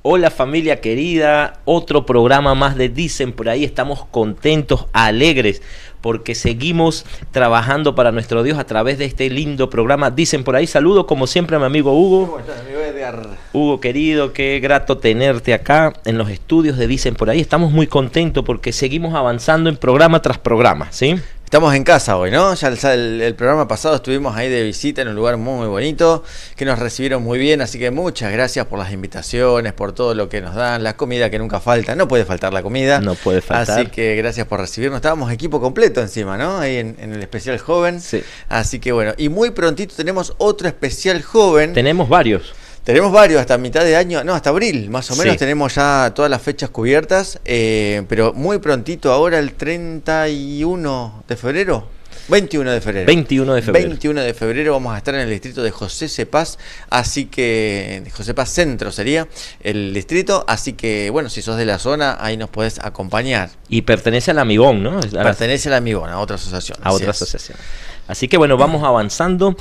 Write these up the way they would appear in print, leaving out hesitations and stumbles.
Hola familia querida, otro programa más de Dicen por ahí. Estamos contentos, alegres, porque seguimos trabajando para nuestro Dios a través de este lindo programa Dicen por ahí. Saludo como siempre a mi amigo Hugo. ¿Cómo estás, amigo Edgar? Hugo querido, qué grato tenerte acá en los estudios de Dicen por ahí. Estamos muy contentos porque seguimos avanzando en programa tras programa, ¿sí? Estamos en casa hoy, ¿no? Ya el programa pasado estuvimos ahí de visita en un lugar muy bonito, que nos recibieron muy bien, así que muchas gracias por las invitaciones, por todo lo que nos dan, la comida que nunca falta, no puede faltar la comida. No puede faltar. Así que gracias por recibirnos, estábamos equipo completo encima, ¿no? Ahí en el especial joven. Sí. Así que bueno, y muy prontito tenemos otro especial joven. Tenemos varios. Tenemos varios, hasta mitad de año, no, hasta abril, más o menos, Sí. tenemos ya todas las fechas cubiertas, pero muy prontito, ahora el 31 de febrero, 21 de febrero. 21 de febrero. 21 de febrero vamos a estar en el distrito de José Cepaz, así que, José Paz Centro sería el distrito, así que, bueno, si sos de la zona, ahí nos podés acompañar. Y pertenece al Amigón, ¿no? Pertenece a la Amigón, a otra asociación. A otra asociación. Así que bueno, vamos avanzando.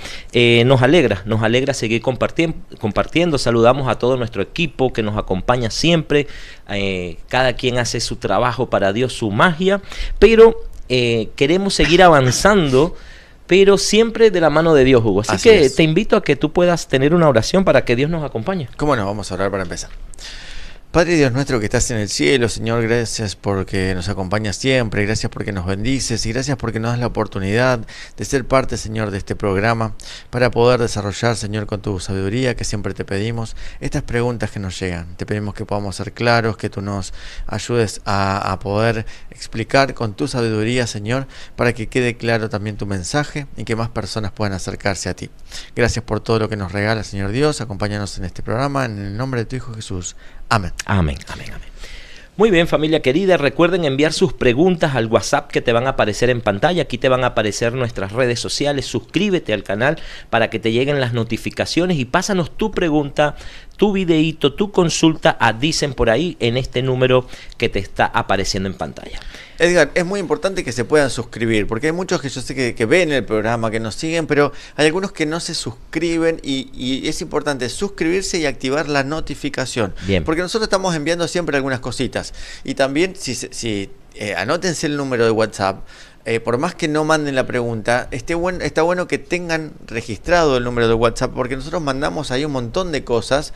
Nos alegra seguir compartiendo. Saludamos a todo nuestro equipo que nos acompaña siempre. Cada quien hace su trabajo para Dios, su magia. Pero queremos seguir avanzando, pero siempre de la mano de Dios, Hugo. Así que te invito a que tú puedas tener una oración para que Dios nos acompañe. ¿Cómo no? Vamos a orar para empezar. Padre Dios nuestro que estás en el cielo, Señor, gracias porque nos acompañas siempre, gracias porque nos bendices y gracias porque nos das la oportunidad de ser parte, Señor, de este programa para poder desarrollar, Señor, con tu sabiduría que siempre te pedimos, estas preguntas que nos llegan. Te pedimos que podamos ser claros, que tú nos ayudes a poder explicar con tu sabiduría, Señor, para que quede claro también tu mensaje y que más personas puedan acercarse a ti. Gracias por todo lo que nos regala, Señor Dios. Acompáñanos en este programa, en el nombre de tu Hijo Jesús. Amén. Amén, amén, amén. Muy bien, familia querida, recuerden enviar sus preguntas al WhatsApp que te van a aparecer en pantalla. Aquí te van a aparecer nuestras redes sociales. Suscríbete al canal para que te lleguen las notificaciones y pásanos tu pregunta, tu videíto, tu consulta a Dicen por ahí en este número que te está apareciendo en pantalla. Edgar, es muy importante que se puedan suscribir, porque hay muchos que yo sé que ven el programa, que nos siguen, pero hay algunos que no se suscriben y es importante suscribirse y activar la notificación. Bien. Porque nosotros estamos enviando siempre algunas cositas. Y también, anótense el número de WhatsApp. Por más que no manden la pregunta, está bueno que tengan registrado el número de WhatsApp, porque nosotros mandamos ahí un montón de cosas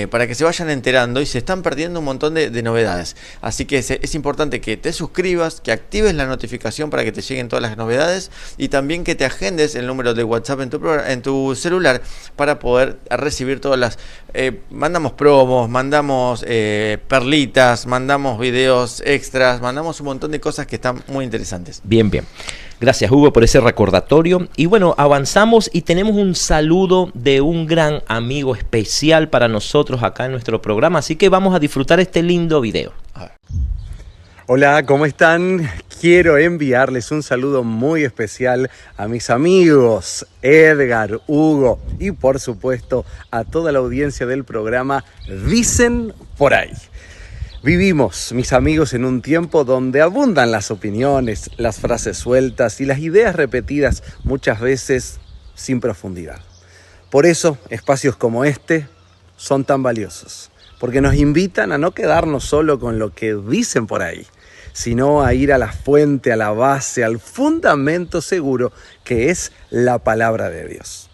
para que se vayan enterando y se están perdiendo un montón de novedades. Así que es importante que te suscribas, que actives la notificación para que te lleguen todas las novedades y también que te agendes el número de WhatsApp en tu celular para poder recibir todas las... mandamos promos, mandamos perlitas, mandamos videos extras, mandamos un montón de cosas que están muy interesantes. Bien, bien. Gracias, Hugo, por ese recordatorio. Y bueno, avanzamos y tenemos un saludo de un gran amigo especial para nosotros acá en nuestro programa. Así que vamos a disfrutar este lindo video. Hola, ¿cómo están? Quiero enviarles un saludo muy especial a mis amigos Edgar, Hugo y por supuesto a toda la audiencia del programa Dicen por ahí. Vivimos, mis amigos, en un tiempo donde abundan las opiniones, las frases sueltas y las ideas repetidas, muchas veces sin profundidad. Por eso, espacios como este son tan valiosos, porque nos invitan a no quedarnos solo con lo que dicen por ahí, sino a ir a la fuente, a la base, al fundamento seguro que es la palabra de Dios.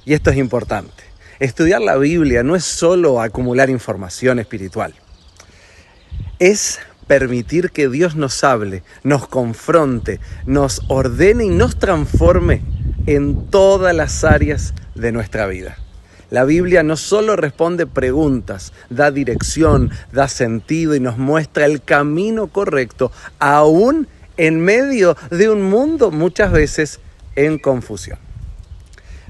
Y esto es importante. Estudiar la Biblia no es solo acumular información espiritual. Es permitir que Dios nos hable, nos confronte, nos ordene y nos transforme en todas las áreas de nuestra vida. La Biblia no solo responde preguntas, da dirección, da sentido y nos muestra el camino correcto, aún en medio de un mundo muchas veces en confusión.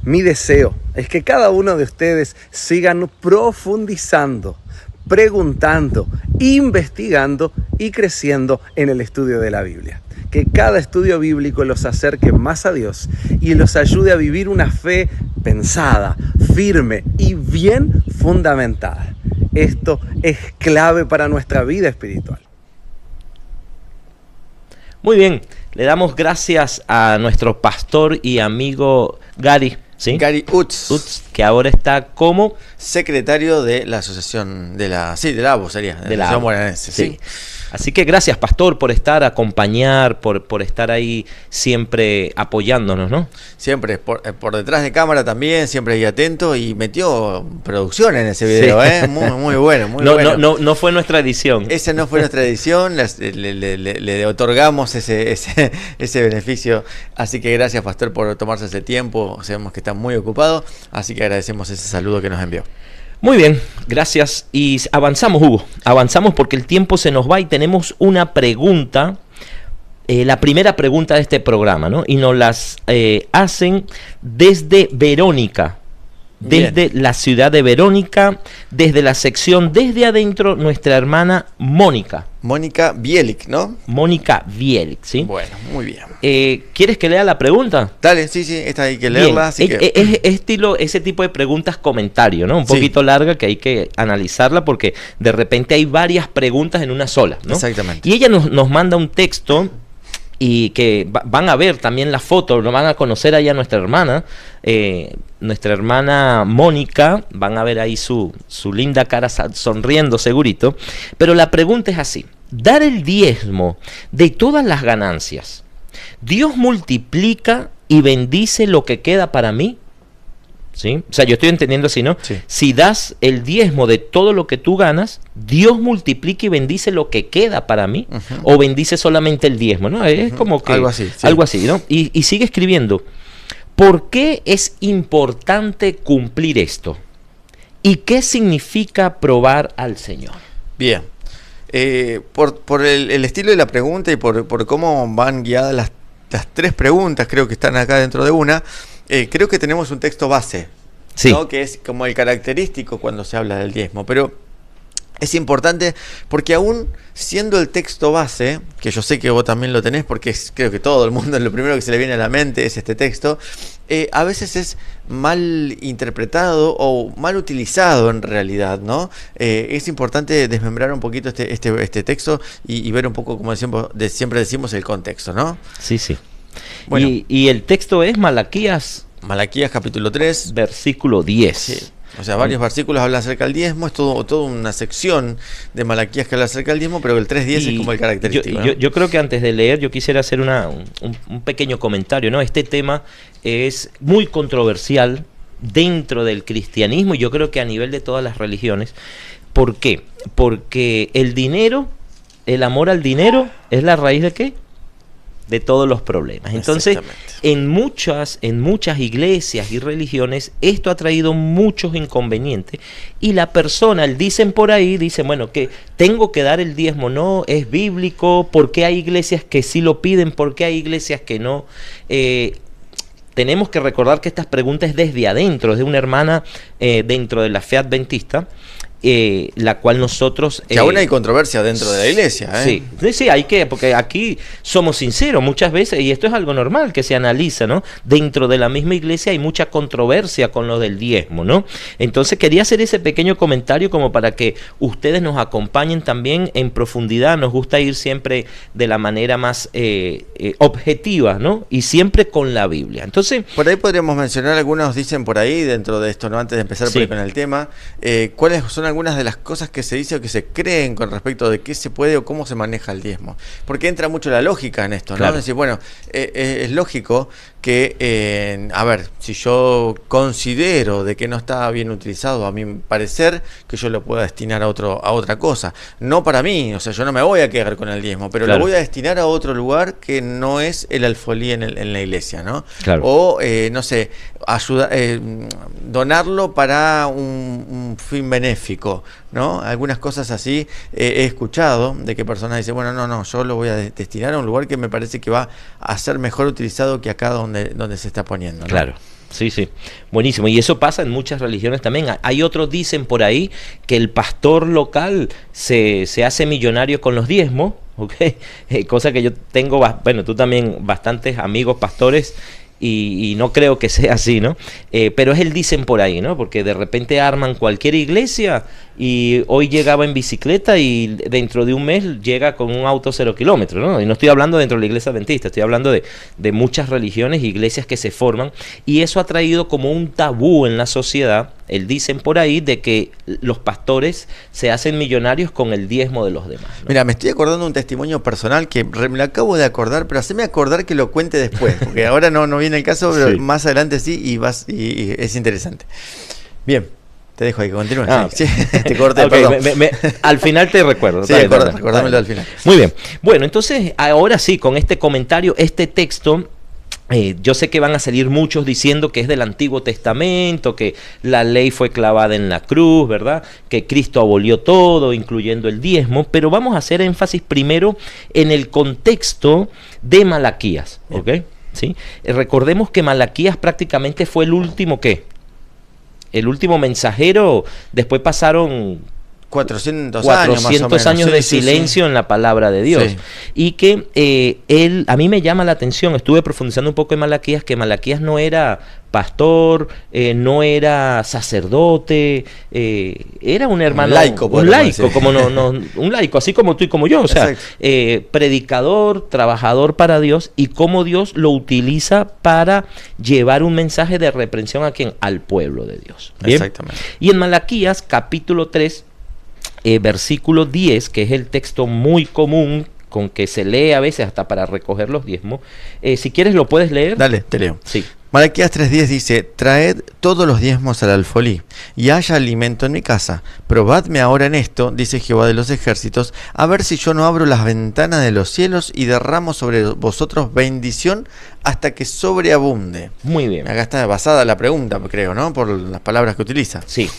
Mi deseo es que cada uno de ustedes sigan profundizando, preguntando, investigando y creciendo en el estudio de la Biblia. Que cada estudio bíblico los acerque más a Dios y los ayude a vivir una fe pensada, firme y bien fundamentada. Esto es clave para nuestra vida espiritual. Muy bien, le damos gracias a nuestro pastor y amigo Gary. ¿Sí? Gary Utz. que ahora está como secretario de la asociación de la ABO sería, de la Asociación ABO. Bonaerense, Sí. Así que gracias, pastor, por estar, acompañar, por estar ahí siempre apoyándonos, ¿no? Siempre, por detrás de cámara también, siempre ahí atento y metió producción en ese video, Sí. Muy bueno, muy No, bueno. no fue nuestra edición. Esa no fue nuestra edición, le otorgamos ese beneficio, así que gracias, pastor, por tomarse ese tiempo, sabemos que está muy ocupado, así que agradecemos ese saludo que nos envió. Muy bien, gracias. Y avanzamos, Hugo. Avanzamos porque el tiempo se nos va y tenemos una pregunta, la primera pregunta de este programa, ¿no? Y nos las hacen desde Verónica, desde la ciudad de Verónica, desde la sección Desde Adentro, nuestra hermana Mónica. Mónica Bielik, ¿no? Mónica Bielik, ¿sí? Bueno, muy bien. ¿Quieres que lea la pregunta? Dale, sí, esta hay que leerla. Bien. Así que... Es estilo, ese tipo de preguntas comentario, ¿no? Un Sí. poquito larga que hay que analizarla porque de repente hay varias preguntas en una sola, ¿no? Exactamente. Y ella nos manda un texto y que van a ver también la foto, lo van a conocer allá nuestra hermana Mónica, van a ver ahí su linda cara sonriendo segurito, pero la pregunta es así: dar el diezmo de todas las ganancias, ¿Dios multiplica y bendice lo que queda para mí? ¿Sí? O sea, yo estoy entendiendo así, ¿no? Sí. Si das el diezmo de todo lo que tú ganas, Dios multiplica y bendice lo que queda para mí, o bendice solamente el diezmo, ¿no? Es como que algo así, sí. algo así, ¿no? Y sigue escribiendo: ¿por qué es importante cumplir esto? ¿Y qué significa probar al Señor? Bien. Por el estilo de la pregunta y por cómo van guiadas las tres preguntas, creo que están acá dentro de una, creo que tenemos un texto base, Sí. ¿no? Que es como el característico cuando se habla del diezmo, pero es importante porque aún siendo el texto base, que yo sé que vos también lo tenés porque creo que todo el mundo lo primero que se le viene a la mente es este texto, a veces es mal interpretado o mal utilizado en realidad, ¿no? Es importante desmembrar un poquito este texto y ver un poco, como siempre decimos, el contexto, ¿no? Sí, sí. Bueno. Y el texto es Malaquías, Malaquías capítulo 3. versículo 10. Sí. O sea, varios versículos hablan acerca del diezmo, es toda una sección de Malaquías que habla acerca del diezmo, pero el 3.10 es como el característico, ¿no? Yo creo que antes de leer, yo quisiera hacer un pequeño comentario, ¿no? Este tema es muy controversial dentro del cristianismo y yo creo que a nivel de todas las religiones. ¿Por qué? Porque el dinero, el amor al dinero, ¿es la raíz de qué? De todos los problemas. Entonces, en muchas iglesias y religiones, esto ha traído muchos inconvenientes. Y la persona, dicen por ahí, dicen, bueno, que tengo que dar el diezmo, no, es bíblico, ¿por qué hay iglesias que sí lo piden? ¿Por qué hay iglesias que no? Tenemos que recordar que estas preguntas es desde adentro, es de una hermana dentro de la fe adventista, la cual nosotros... Que aún hay controversia dentro de la iglesia, ¿eh? Sí, hay que, porque aquí somos sinceros muchas veces, y esto es algo normal que se analiza, ¿no? Dentro de la misma iglesia hay mucha controversia con lo del diezmo, ¿no? Entonces quería hacer ese pequeño comentario como para que ustedes nos acompañen también en profundidad. Nos gusta ir siempre de la manera más objetiva, ¿no? Y siempre con la Biblia. Entonces... Por ahí podríamos mencionar, algunos dicen por ahí, dentro de esto, ¿no? Antes de empezar por ahí con el tema, ¿cuáles son algunas de las cosas que se dice o que se creen con respecto de qué se puede o cómo se maneja el diezmo? Porque entra mucho la lógica en esto, ¿no? Claro. Es decir, bueno, es lógico que, a ver, si yo considero de que no está bien utilizado, a mi parecer, que yo lo pueda destinar a otra cosa. No para mí, o sea, yo no me voy a quedar con el diezmo, pero Claro. lo voy a destinar a otro lugar que no es el alfolí en la iglesia, ¿no? Claro. O, no sé, donarlo para un fin benéfico, ¿no? Algunas cosas así he escuchado de que personas dicen, bueno, no, yo lo voy a destinar a un lugar que me parece que va a ser mejor utilizado que acá donde se está poniendo, ¿no? Claro. Sí, sí, buenísimo. Y eso pasa en muchas religiones también. Hay otros dicen por ahí que el pastor local se hace millonario con los diezmos, ¿ok? Cosa que yo tengo, bueno, tú también, bastantes amigos pastores y no creo que sea así, ¿no? Pero es el dicen por ahí, ¿no? Porque de repente arman cualquier iglesia y hoy llegaba en bicicleta y dentro de un mes llega con un auto 0 kilómetros, ¿no? Y no estoy hablando dentro de la iglesia adventista, estoy hablando de muchas religiones, iglesias que se forman, y eso ha traído como un tabú en la sociedad, el dicen por ahí, de que los pastores se hacen millonarios con el diezmo de los demás, ¿no? Mira, me estoy acordando de un testimonio personal que me lo acabo de acordar, pero haceme acordar que lo cuente después, porque ahora no viene el caso, pero Sí. más adelante sí, y es interesante. Bien, te dejo ahí que continúes. Sí, te corté, Ok, perdón. al final te recuerdo. Sí, Dale, dale, recordámelo dale. al final. Muy bien. Bueno, entonces, ahora sí, con este comentario, este texto, yo sé que van a salir muchos diciendo que es del Antiguo Testamento, que la ley fue clavada en la cruz, ¿verdad? Que Cristo abolió todo, incluyendo el diezmo, pero vamos a hacer énfasis primero en el contexto de Malaquías, ¿ok? ¿Sí? Recordemos que Malaquías prácticamente fue el último, ¿qué? El último mensajero. Después pasaron 400 400 años de Sí, sí, silencio en la palabra de Dios. Sí. Y que a mí me llama la atención, estuve profundizando un poco en Malaquías, que Malaquías no era pastor, no era sacerdote, era un hermano, laico, un laico, un laico, así como tú y como yo, o sea, Exacto. predicador, trabajador para Dios, y cómo Dios lo utiliza para llevar un mensaje de reprensión a quién, al pueblo de Dios. ¿Bien? Exactamente. Y en Malaquías, capítulo 3, versículo 10, que es el texto muy común con que se lee a veces hasta para recoger los diezmos. Si quieres lo puedes leer. Dale, te leo. Sí. Malaquías 3:10 dice: traed todos los diezmos al alfolí, y haya alimento en mi casa. Probadme ahora en esto, dice Jehová de los ejércitos, a ver si yo no abro las ventanas de los cielos y derramo sobre vosotros bendición hasta que sobreabunde. Muy bien. Acá está basada la pregunta, creo, ¿no? Por las palabras que utiliza. Sí.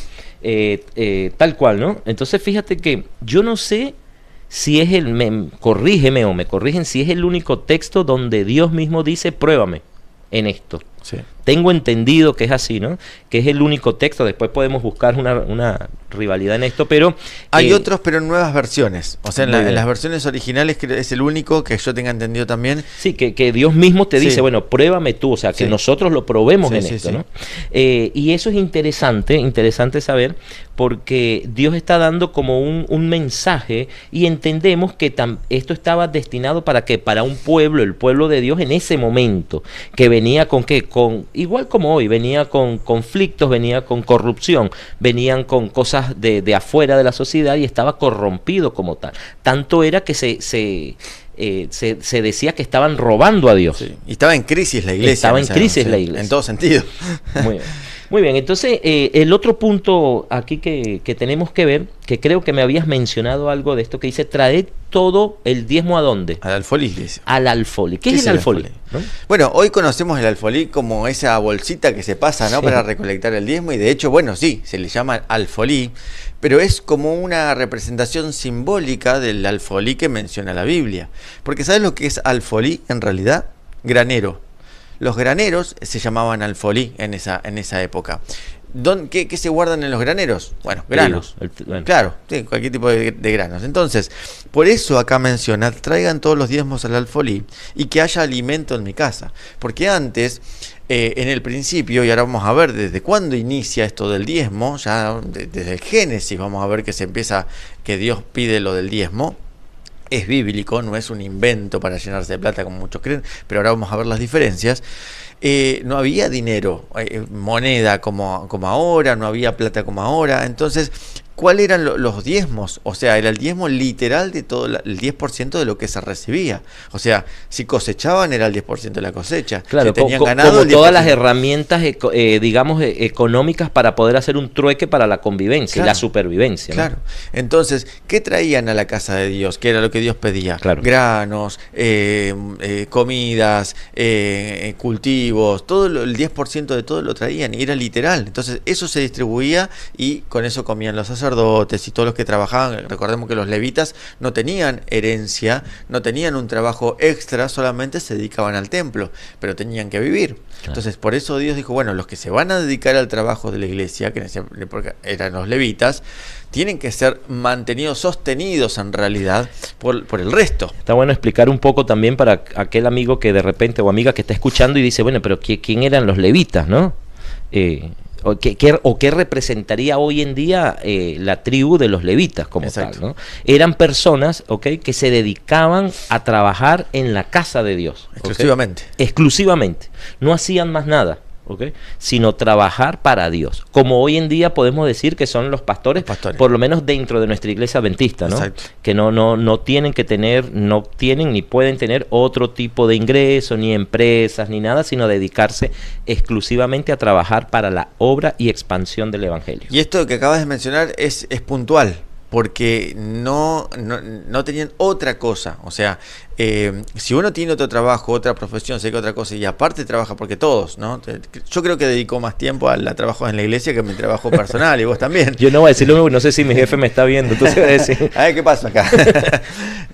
Tal cual, ¿no? Entonces fíjate que yo no sé si es corrígeme o me corrigen, si es el único texto donde Dios mismo dice: pruébame en esto. Sí. Tengo entendido que es así, ¿no? Que es el único texto. Después podemos buscar una rivalidad en esto, pero Hay otros, pero en nuevas versiones. O sea, Muy bien. en las versiones originales es el único que yo tenga entendido también. sí, que Dios mismo te Sí. dice, bueno, pruébame tú, o sea, que Sí. nosotros lo probemos Sí, en sí, esto, sí. ¿no? Y eso es interesante saber, porque Dios está dando como un mensaje, y entendemos que esto estaba destinado para que para un pueblo, el pueblo de Dios en ese momento, que venía con qué, igual como hoy, venía con conflictos, venía con corrupción, venían con cosas de afuera de la sociedad, y estaba corrompido como tal. Tanto era que se decía que estaban robando a Dios. Sí. Y estaba en crisis la iglesia. Estaba en crisis sí, la iglesia. En todo sentido. Muy bien. Muy bien, entonces el otro punto aquí que tenemos que ver, que creo que me habías mencionado algo de esto, que dice: traed todo el diezmo ¿a dónde? Al alfolí, dice. Al alfolí. ¿Qué es el alfolí? ¿No? Bueno, hoy conocemos el alfolí como esa bolsita que se pasa, ¿no? Sí. Para recolectar el diezmo, y de hecho, bueno, sí, se le llama alfolí, pero es como una representación simbólica del alfolí que menciona la Biblia. Porque ¿sabes lo que es alfolí en realidad? Granero. Los graneros se llamaban alfolí en esa época. ¿Qué se guardan en los graneros? Bueno, granos. Bueno. Claro, sí, cualquier tipo de granos. Entonces, por eso acá menciona: traigan todos los diezmos al alfolí y que haya alimento en mi casa. Porque antes, en el principio, y ahora vamos a ver desde cuándo inicia esto del diezmo, ya desde el Génesis vamos a ver que se empieza, que Dios pide lo del diezmo. Es bíblico, no es un invento para llenarse de plata como muchos creen, pero ahora vamos a ver las diferencias. No había dinero, moneda como ahora, no había plata como ahora. Entonces, ¿cuáles eran los diezmos? O sea, era el diezmo literal de todo, el 10% de lo que se recibía. O sea, si cosechaban era el 10% de la cosecha. Claro, si tenían ganado, como el todas las 10%. herramientas, digamos, económicas para poder hacer un trueque para la convivencia y Claro. la supervivencia, ¿no? Claro. Entonces, ¿qué traían a la casa de Dios? ¿Qué era lo que Dios pedía? Claro. Granos, comidas, cultivos, el 10% de todo lo traían, y era literal. Entonces, eso se distribuía y con eso comían los sacerdotes. sacerdotes y todos los que trabajaban, recordemos que los levitas no tenían herencia, no tenían un trabajo extra, solamente se dedicaban al templo, pero tenían que vivir. Claro. Entonces, por eso Dios dijo, bueno, los que se van a dedicar al trabajo de la iglesia, que en esa época eran los levitas, tienen que ser mantenidos, sostenidos en realidad por el resto. Está bueno explicar un poco también para aquel amigo que de repente o amiga que está escuchando y dice, bueno, pero ¿quién eran los levitas, no? O qué representaría hoy en día la tribu de los levitas como Exacto. tal, ¿no? Eran personas, que se dedicaban a trabajar en la casa de Dios. Exclusivamente. Exclusivamente. No hacían más nada. Sino trabajar para Dios, como hoy en día podemos decir que son los pastores, por lo menos dentro de nuestra iglesia adventista, ¿no? Exacto. Que no tienen que tener, no tienen ni pueden tener otro tipo de ingreso, ni empresas, ni nada, sino dedicarse exclusivamente a trabajar para la obra y expansión del evangelio. Y esto que acabas de mencionar es puntual, porque no tenían otra cosa. O sea, si uno tiene otro trabajo, otra profesión, sé que otra cosa, y aparte trabaja, porque todos, ¿no? Yo creo que dedico más tiempo al trabajo en la iglesia que a mi trabajo personal, y vos también. Yo no voy a decirlo, no sé si mi jefe me está viendo, tú se vas a decir. A ver qué pasa acá.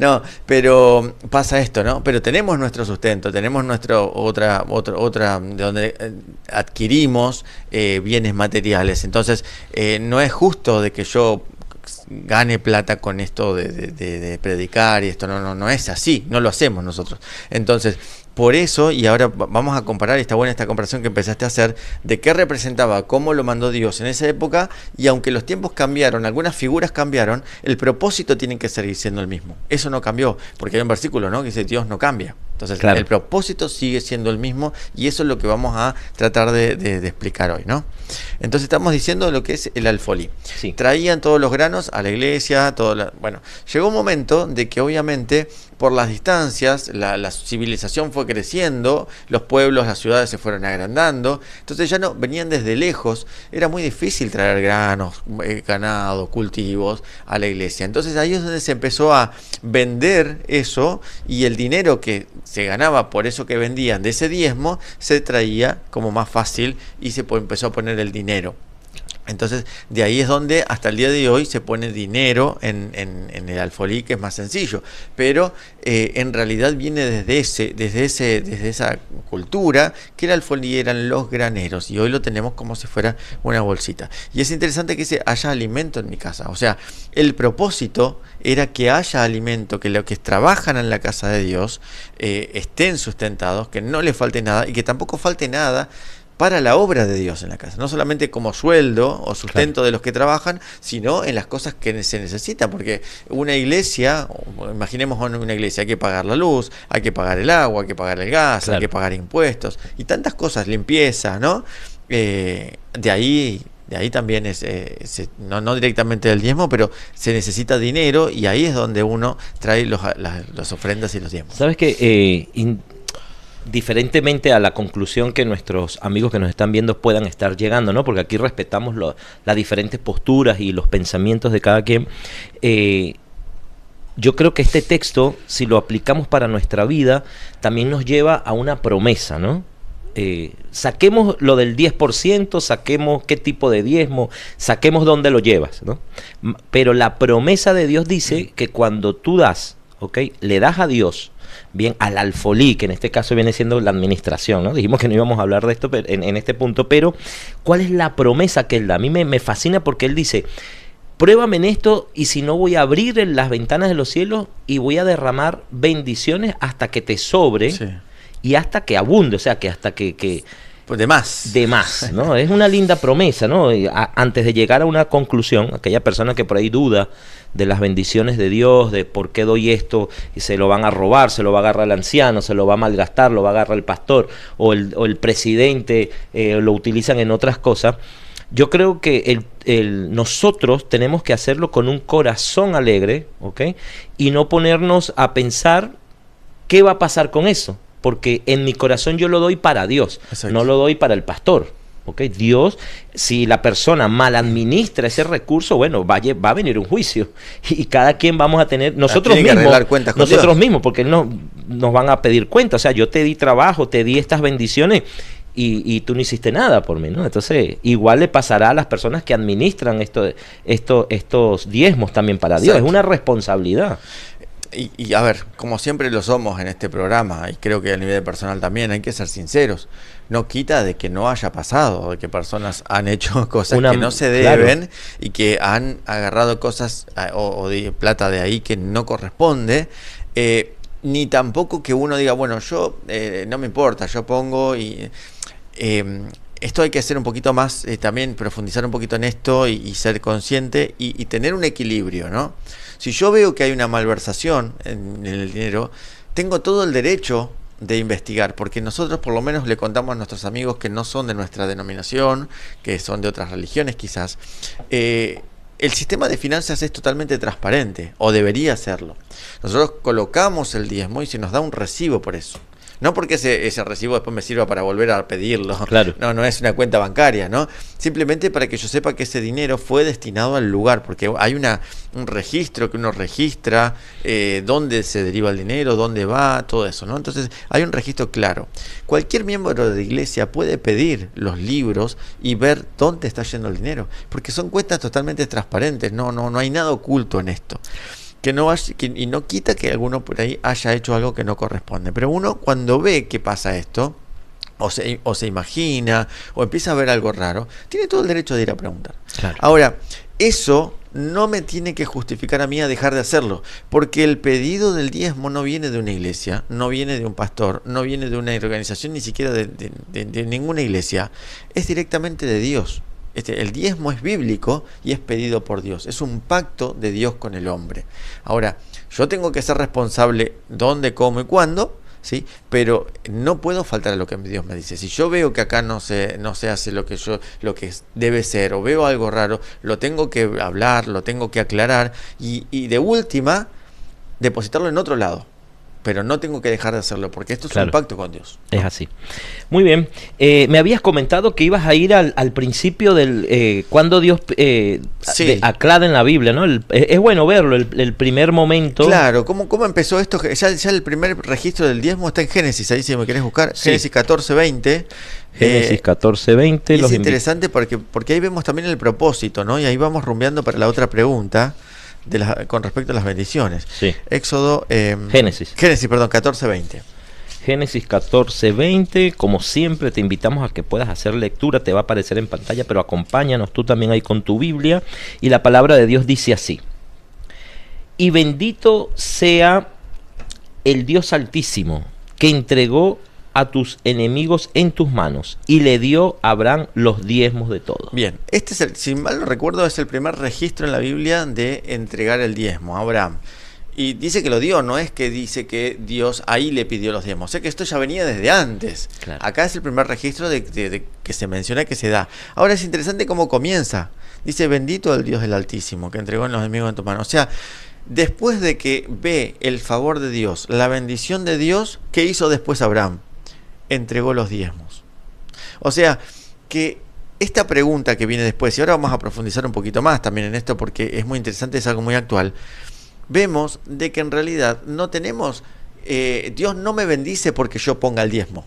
No, pero pasa esto, ¿no? Pero tenemos nuestro sustento, tenemos otra de donde adquirimos bienes materiales. Entonces, no es justo de que yo gane plata con esto de predicar y esto, no es así, no lo hacemos nosotros. Entonces, por eso, y ahora vamos a comparar, y está buena esta comparación que empezaste a hacer, de qué representaba, cómo lo mandó Dios en esa época, y aunque los tiempos cambiaron, algunas figuras cambiaron, el propósito tiene que seguir siendo el mismo. Eso no cambió, porque hay un versículo, ¿no?, que dice Dios no cambia. Entonces, claro, el propósito sigue siendo el mismo, y eso es lo que vamos a tratar de explicar hoy, ¿no? Entonces estamos diciendo lo que es el alfolí. Sí. Traían todos los granos a la iglesia, bueno, llegó un momento de que obviamente por las distancias la civilización fue creciendo, los pueblos, las ciudades se fueron agrandando, entonces ya no venían desde lejos, era muy difícil traer granos, ganado, cultivos a la iglesia. Entonces ahí es donde se empezó a vender eso, y el dinero que se ganaba por eso que vendían de ese diezmo se traía como más fácil, y se empezó a poner el dinero. Entonces, de ahí es donde hasta el día de hoy se pone dinero en el alfolí, que es más sencillo. Pero en realidad viene desde esa cultura, que el alfolí eran los graneros, y hoy lo tenemos como si fuera una bolsita. Y es interesante que dice, haya alimento en mi casa. O sea, el propósito era que haya alimento, que los que trabajan en la casa de Dios estén sustentados, que no les falte nada, y que tampoco falte nada para la obra de Dios en la casa, no solamente como sueldo o sustento, claro, de los que trabajan, sino en las cosas que se necesitan, porque una iglesia, imaginemos una iglesia, hay que pagar la luz, hay que pagar el agua, hay que pagar el gas, claro, hay que pagar impuestos y tantas cosas, limpieza, ¿no? De ahí también es, no directamente del diezmo, pero se necesita dinero, y ahí es donde uno trae las ofrendas y los diezmos. ¿Sabes qué? Diferentemente a la conclusión que nuestros amigos que nos están viendo puedan estar llegando, ¿no? Porque aquí respetamos las diferentes posturas y los pensamientos de cada quien. Yo creo que este texto, si lo aplicamos para nuestra vida, también nos lleva a una promesa, ¿no? Saquemos lo del 10%, saquemos qué tipo de diezmo, saquemos dónde lo llevas, ¿no? Pero la promesa de Dios dice que cuando tú das, le das a Dios, bien, al alfolí, que en este caso viene siendo la administración, ¿no? Dijimos que no íbamos a hablar de esto en este punto, pero ¿cuál es la promesa que Él da? A mí me fascina, porque Él dice, pruébame en esto, y si no, voy a abrir las ventanas de los cielos y voy a derramar bendiciones hasta que te sobre, sí, y hasta que abunde, o sea, que hasta que pues de más, ¿no? Es una linda promesa, ¿no? Antes de llegar a una conclusión, aquella persona que por ahí duda de las bendiciones de Dios, de por qué doy esto, y se lo van a robar, se lo va a agarrar el anciano, se lo va a malgastar, lo va a agarrar el pastor, o el presidente, lo utilizan en otras cosas. Yo creo que nosotros tenemos que hacerlo con un corazón alegre, y no ponernos a pensar qué va a pasar con eso. Porque en mi corazón yo lo doy para Dios, exacto, no lo doy para el pastor. Dios, si la persona mal administra ese recurso, bueno, va a venir un juicio, y cada quien vamos a tener, nosotros mismos, porque Él nos van a pedir cuenta. O sea, yo te di trabajo, te di estas bendiciones, y tú no hiciste nada por mí, ¿no? Entonces, igual le pasará a las personas que administran estos diezmos también para Dios. Exacto. Es una responsabilidad. Y a ver, como siempre lo somos en este programa, y creo que a nivel personal también, hay que ser sinceros. No quita de que no haya pasado, de que personas han hecho cosas que no se deben, claro, y que han agarrado cosas o de plata de ahí que no corresponde. Ni tampoco que uno diga, bueno, yo no me importa, yo pongo y... esto hay que hacer un poquito más, también profundizar un poquito en esto y ser consciente y tener un equilibrio, ¿no? Si yo veo que hay una malversación en el dinero, tengo todo el derecho de investigar, porque nosotros por lo menos le contamos a nuestros amigos que no son de nuestra denominación, que son de otras religiones quizás. El sistema de finanzas es totalmente transparente, o debería serlo. Nosotros colocamos el diezmo y se nos da un recibo por eso. No porque ese recibo después me sirva para volver a pedirlo. Claro. No es una cuenta bancaria, ¿no? Simplemente para que yo sepa que ese dinero fue destinado al lugar, porque hay un registro que uno registra, dónde se deriva el dinero, dónde va, todo eso, ¿no? Entonces hay un registro claro. Cualquier miembro de la iglesia puede pedir los libros y ver dónde está yendo el dinero, porque son cuentas totalmente transparentes, no hay nada oculto en esto. Y no quita que alguno por ahí haya hecho algo que no corresponde. Pero uno cuando ve que pasa esto, o se imagina, o empieza a ver algo raro, tiene todo el derecho de ir a preguntar. Claro. Ahora, eso no me tiene que justificar a mí a dejar de hacerlo, porque el pedido del diezmo no viene de una iglesia, no viene de un pastor, no viene de una organización, ni siquiera de ninguna iglesia, es directamente de Dios. El diezmo es bíblico y es pedido por Dios. Es un pacto de Dios con el hombre. Ahora, yo tengo que ser responsable dónde, cómo y cuándo, ¿sí? Pero no puedo faltar a lo que Dios me dice. Si yo veo que acá no se hace lo que debe ser, o veo algo raro, lo tengo que hablar, lo tengo que aclarar y de última, depositarlo en otro lado. Pero no tengo que dejar de hacerlo, porque esto es Claro. un pacto con Dios, ¿no? Es así. Muy bien. Me habías comentado que ibas a ir al principio del cuando Dios Sí. aclara en la Biblia, ¿no? Es bueno verlo, el primer momento. Claro, ¿cómo empezó esto? Ya el primer registro del diezmo está en Génesis, ahí si me querés buscar, Sí. Génesis 14:20. Génesis 14:20. Y es interesante porque ahí vemos también el propósito, ¿no? Y ahí vamos rumbeando para la otra pregunta con respecto a las bendiciones. Sí. Éxodo. Génesis. Perdón, 14:20. Génesis 14:20, como siempre te invitamos a que puedas hacer lectura, te va a aparecer en pantalla, pero acompáñanos tú también ahí con tu Biblia, y la palabra de Dios dice así: y bendito sea el Dios Altísimo, que entregó a tus enemigos en tus manos, y le dio a Abraham los diezmos de todo. Bien, este es si mal no recuerdo, es el primer registro en la Biblia de entregar el diezmo a Abraham. Y dice que lo dio, no es que dice que Dios ahí le pidió los diezmos. O sea que esto ya venía desde antes. Claro. Acá es el primer registro de que se menciona que se da. Ahora es interesante cómo comienza. Dice, bendito el Dios del Altísimo, que entregó en los enemigos en tu mano. O sea, después de que ve el favor de Dios, la bendición de Dios, ¿qué hizo después Abraham? Entregó los diezmos. O sea, que esta pregunta que viene después, y ahora vamos a profundizar un poquito más también en esto porque es muy interesante, es algo muy actual. Vemos de que en realidad no tenemos, Dios no me bendice porque yo ponga el diezmo,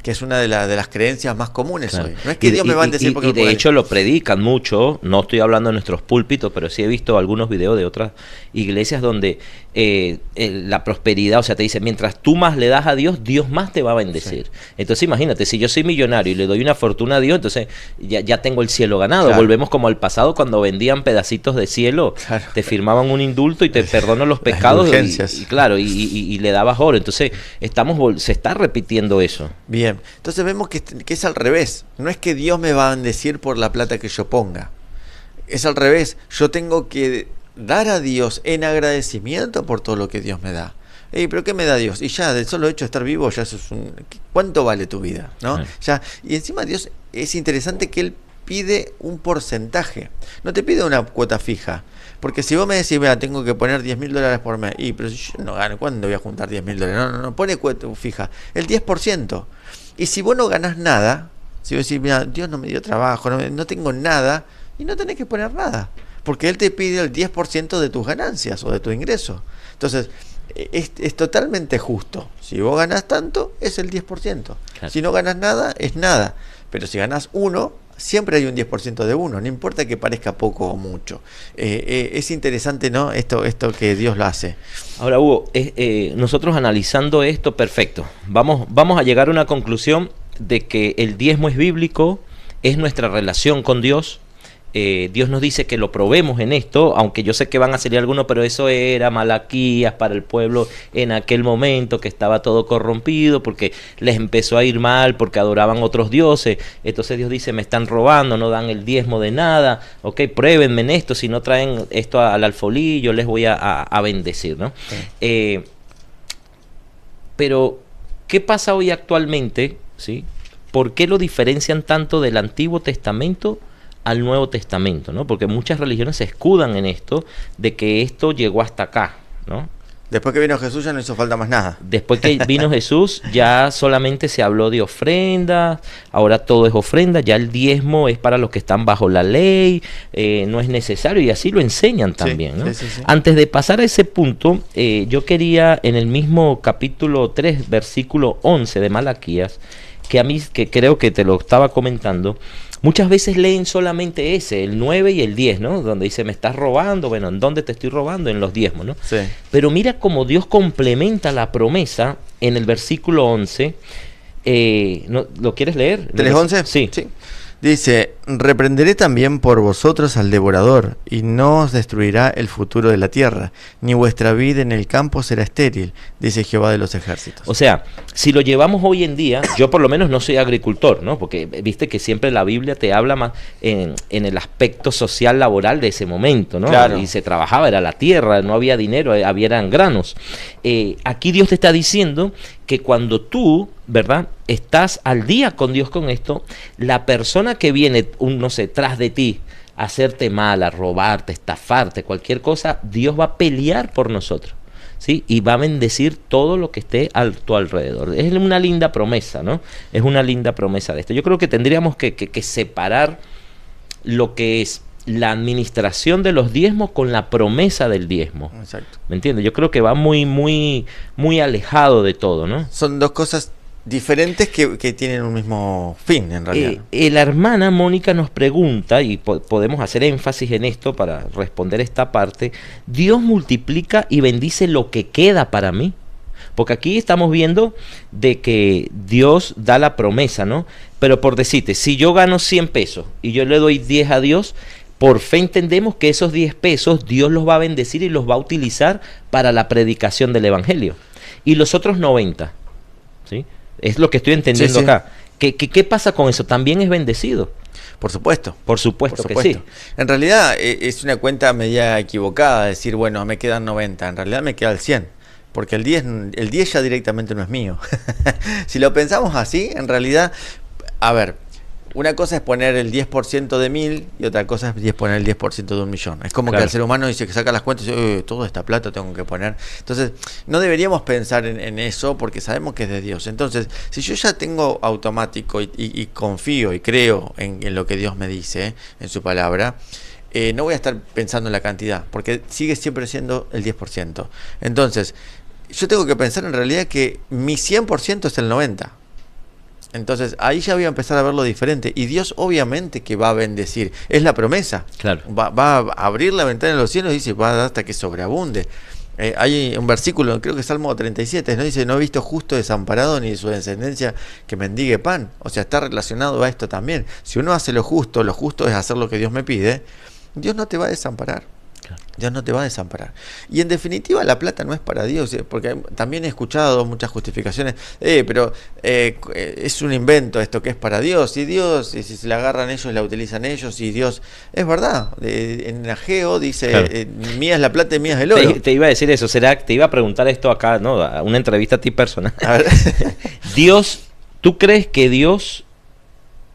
que es una de las creencias más comunes Claro. hoy. No es que Dios me va a bendecir porque y de hecho lo predican mucho, no estoy hablando de nuestros púlpitos, pero sí he visto algunos videos de otras iglesias donde la prosperidad, o sea, te dice, mientras tú más le das a Dios, Dios más te va a bendecir. Sí. Entonces imagínate, si yo soy millonario y le doy una fortuna a Dios, entonces ya tengo el cielo ganado. Claro. Volvemos como al pasado cuando vendían pedacitos de cielo, claro. Te firmaban un indulto y te perdonan los pecados y le dabas oro. Entonces se está repitiendo eso. Bien, entonces vemos que es al revés. No es que Dios me va a bendecir por la plata que yo ponga. Es al revés. Yo tengo que dar a Dios en agradecimiento por todo lo que Dios me da. ¿Pero qué me da Dios? Y ya, del solo hecho de estar vivo, ya eso es ¿cuánto vale tu vida? ¿No? Ya, y encima Dios, es interesante que Él pide un porcentaje. No te pide una cuota fija. Porque si vos me decís, mira, tengo que poner $10.000 por mes, pero si yo no gano, ¿cuándo voy a juntar $10.000? No, pone cuota fija. El 10%. Y si vos no ganás nada, si vos decís, mira, Dios no me dio trabajo, no tengo nada, y no tenés que poner nada. Porque Él te pide el 10% de tus ganancias o de tu ingreso. Entonces, es totalmente justo. Si vos ganás tanto, es el 10%. Claro. Si no ganas nada, es nada. Pero si ganás 1, siempre hay un 10% de 1, no importa que parezca poco o mucho. Es interesante, ¿no? Esto que Dios lo hace. Ahora, Hugo, nosotros analizando esto, perfecto. Vamos a llegar a una conclusión de que el diezmo es bíblico, es nuestra relación con Dios. Dios nos dice que lo probemos en esto, aunque yo sé que van a salir algunos, pero eso era Malaquías para el pueblo en aquel momento, que estaba todo corrompido, porque les empezó a ir mal, porque adoraban otros dioses. Entonces Dios dice, me están robando, no dan el diezmo de nada, ok, pruébenme en esto, si no traen esto al alfolí, yo les voy a bendecir, ¿no? Sí. Pero, ¿qué pasa hoy actualmente? ¿Sí? ¿Por qué lo diferencian tanto del Antiguo Testamento al Nuevo Testamento, ¿no? Porque muchas religiones se escudan en esto, de que esto llegó hasta acá, ¿no? Después que vino Jesús ya no hizo falta más nada. Después que vino Jesús ya solamente se habló de ofrendas, ahora todo es ofrenda, ya el diezmo es para los que están bajo la ley, no es necesario, y así lo enseñan también, sí, ¿no? sí. Antes de pasar a ese punto, yo quería en el mismo capítulo 3, versículo 11 de Malaquías, que a mí, que creo que te lo estaba comentando, muchas veces leen solamente ese, el 9 y el 10, ¿no? Donde dice, me estás robando. Bueno, ¿en dónde te estoy robando? En los diezmos, ¿no? Sí. Pero mira cómo Dios complementa la promesa en el versículo 11. ¿Lo quieres leer? ¿3:11? Sí. Dice, reprenderé también por vosotros al devorador, y no os destruirá el futuro de la tierra, ni vuestra vida en el campo será estéril, dice Jehová de los ejércitos. O sea, si lo llevamos hoy en día, yo por lo menos no soy agricultor, ¿no? Porque viste que siempre la Biblia te habla más en el aspecto social laboral de ese momento, ¿no? Claro. Y se trabajaba, era la tierra, no había dinero, eran granos. Aquí Dios te está diciendo que cuando tú, ¿verdad?, estás al día con Dios con esto, la persona que viene, no sé, tras de ti, a hacerte mal, a robarte, estafarte, cualquier cosa, Dios va a pelear por nosotros, ¿sí? Y va a bendecir todo lo que esté a tu alrededor. Es una linda promesa, ¿no? Es una linda promesa de esto. Yo creo que tendríamos que separar lo que es la administración de los diezmos con la promesa del diezmo. Exacto. ¿Me entiendes? Yo creo que va muy alejado de todo, ¿no? Son dos cosas diferentes que tienen un mismo fin, en realidad. La hermana Mónica nos pregunta, y podemos hacer énfasis en esto para responder esta parte, ¿Dios multiplica y bendice lo que queda para mí? Porque aquí estamos viendo de que Dios da la promesa, ¿no? Pero por decirte, si yo gano 100 pesos y yo le doy 10 a Dios, por fe entendemos que esos 10 pesos Dios los va a bendecir y los va a utilizar para la predicación del Evangelio. Y los otros 90, ¿sí? Es lo que estoy entendiendo acá. ¿Qué pasa con eso? ¿También es bendecido? Por supuesto. Por supuesto que sí. En realidad es una cuenta media equivocada decir, bueno, me quedan 90. En realidad me queda el 100. Porque el 10 ya directamente no es mío. Si lo pensamos así, en realidad, a ver, una cosa es poner el 10% de 1000 y otra cosa es poner el 10% de 1.000.000. Es como que el ser humano dice que saca las cuentas y dice, toda esta plata tengo que poner. Entonces, no deberíamos pensar en eso porque sabemos que es de Dios. Entonces, si yo ya tengo automático y confío y creo en lo que Dios me dice, en su palabra, no voy a estar pensando en la cantidad, porque sigue siempre siendo el 10%. Entonces, yo tengo que pensar en realidad que mi 100% es el 90%. Entonces ahí ya voy a empezar a verlo diferente. Y Dios obviamente que va a bendecir. Es la promesa. Claro. Va a abrir la ventana de los cielos y dice, va a dar hasta que sobreabunde. Hay un versículo, creo que es Salmo 37, ¿no? Dice, no he visto justo desamparado ni su descendencia que mendigue pan. O sea, está relacionado a esto también. Si uno hace lo justo es hacer lo que Dios me pide, Dios no te va a desamparar. Dios no te va a desamparar. Y en definitiva la plata no es para Dios, porque también he escuchado muchas justificaciones, pero es un invento esto que es para Dios, y Dios, si se la agarran ellos, la utilizan ellos, y Dios, es verdad, en Ageo dice, claro, mía es la plata y mía es el oro. Te iba a decir eso, te iba a preguntar esto acá, ¿no? A una entrevista a ti personal. A ver. Dios, ¿tú crees que Dios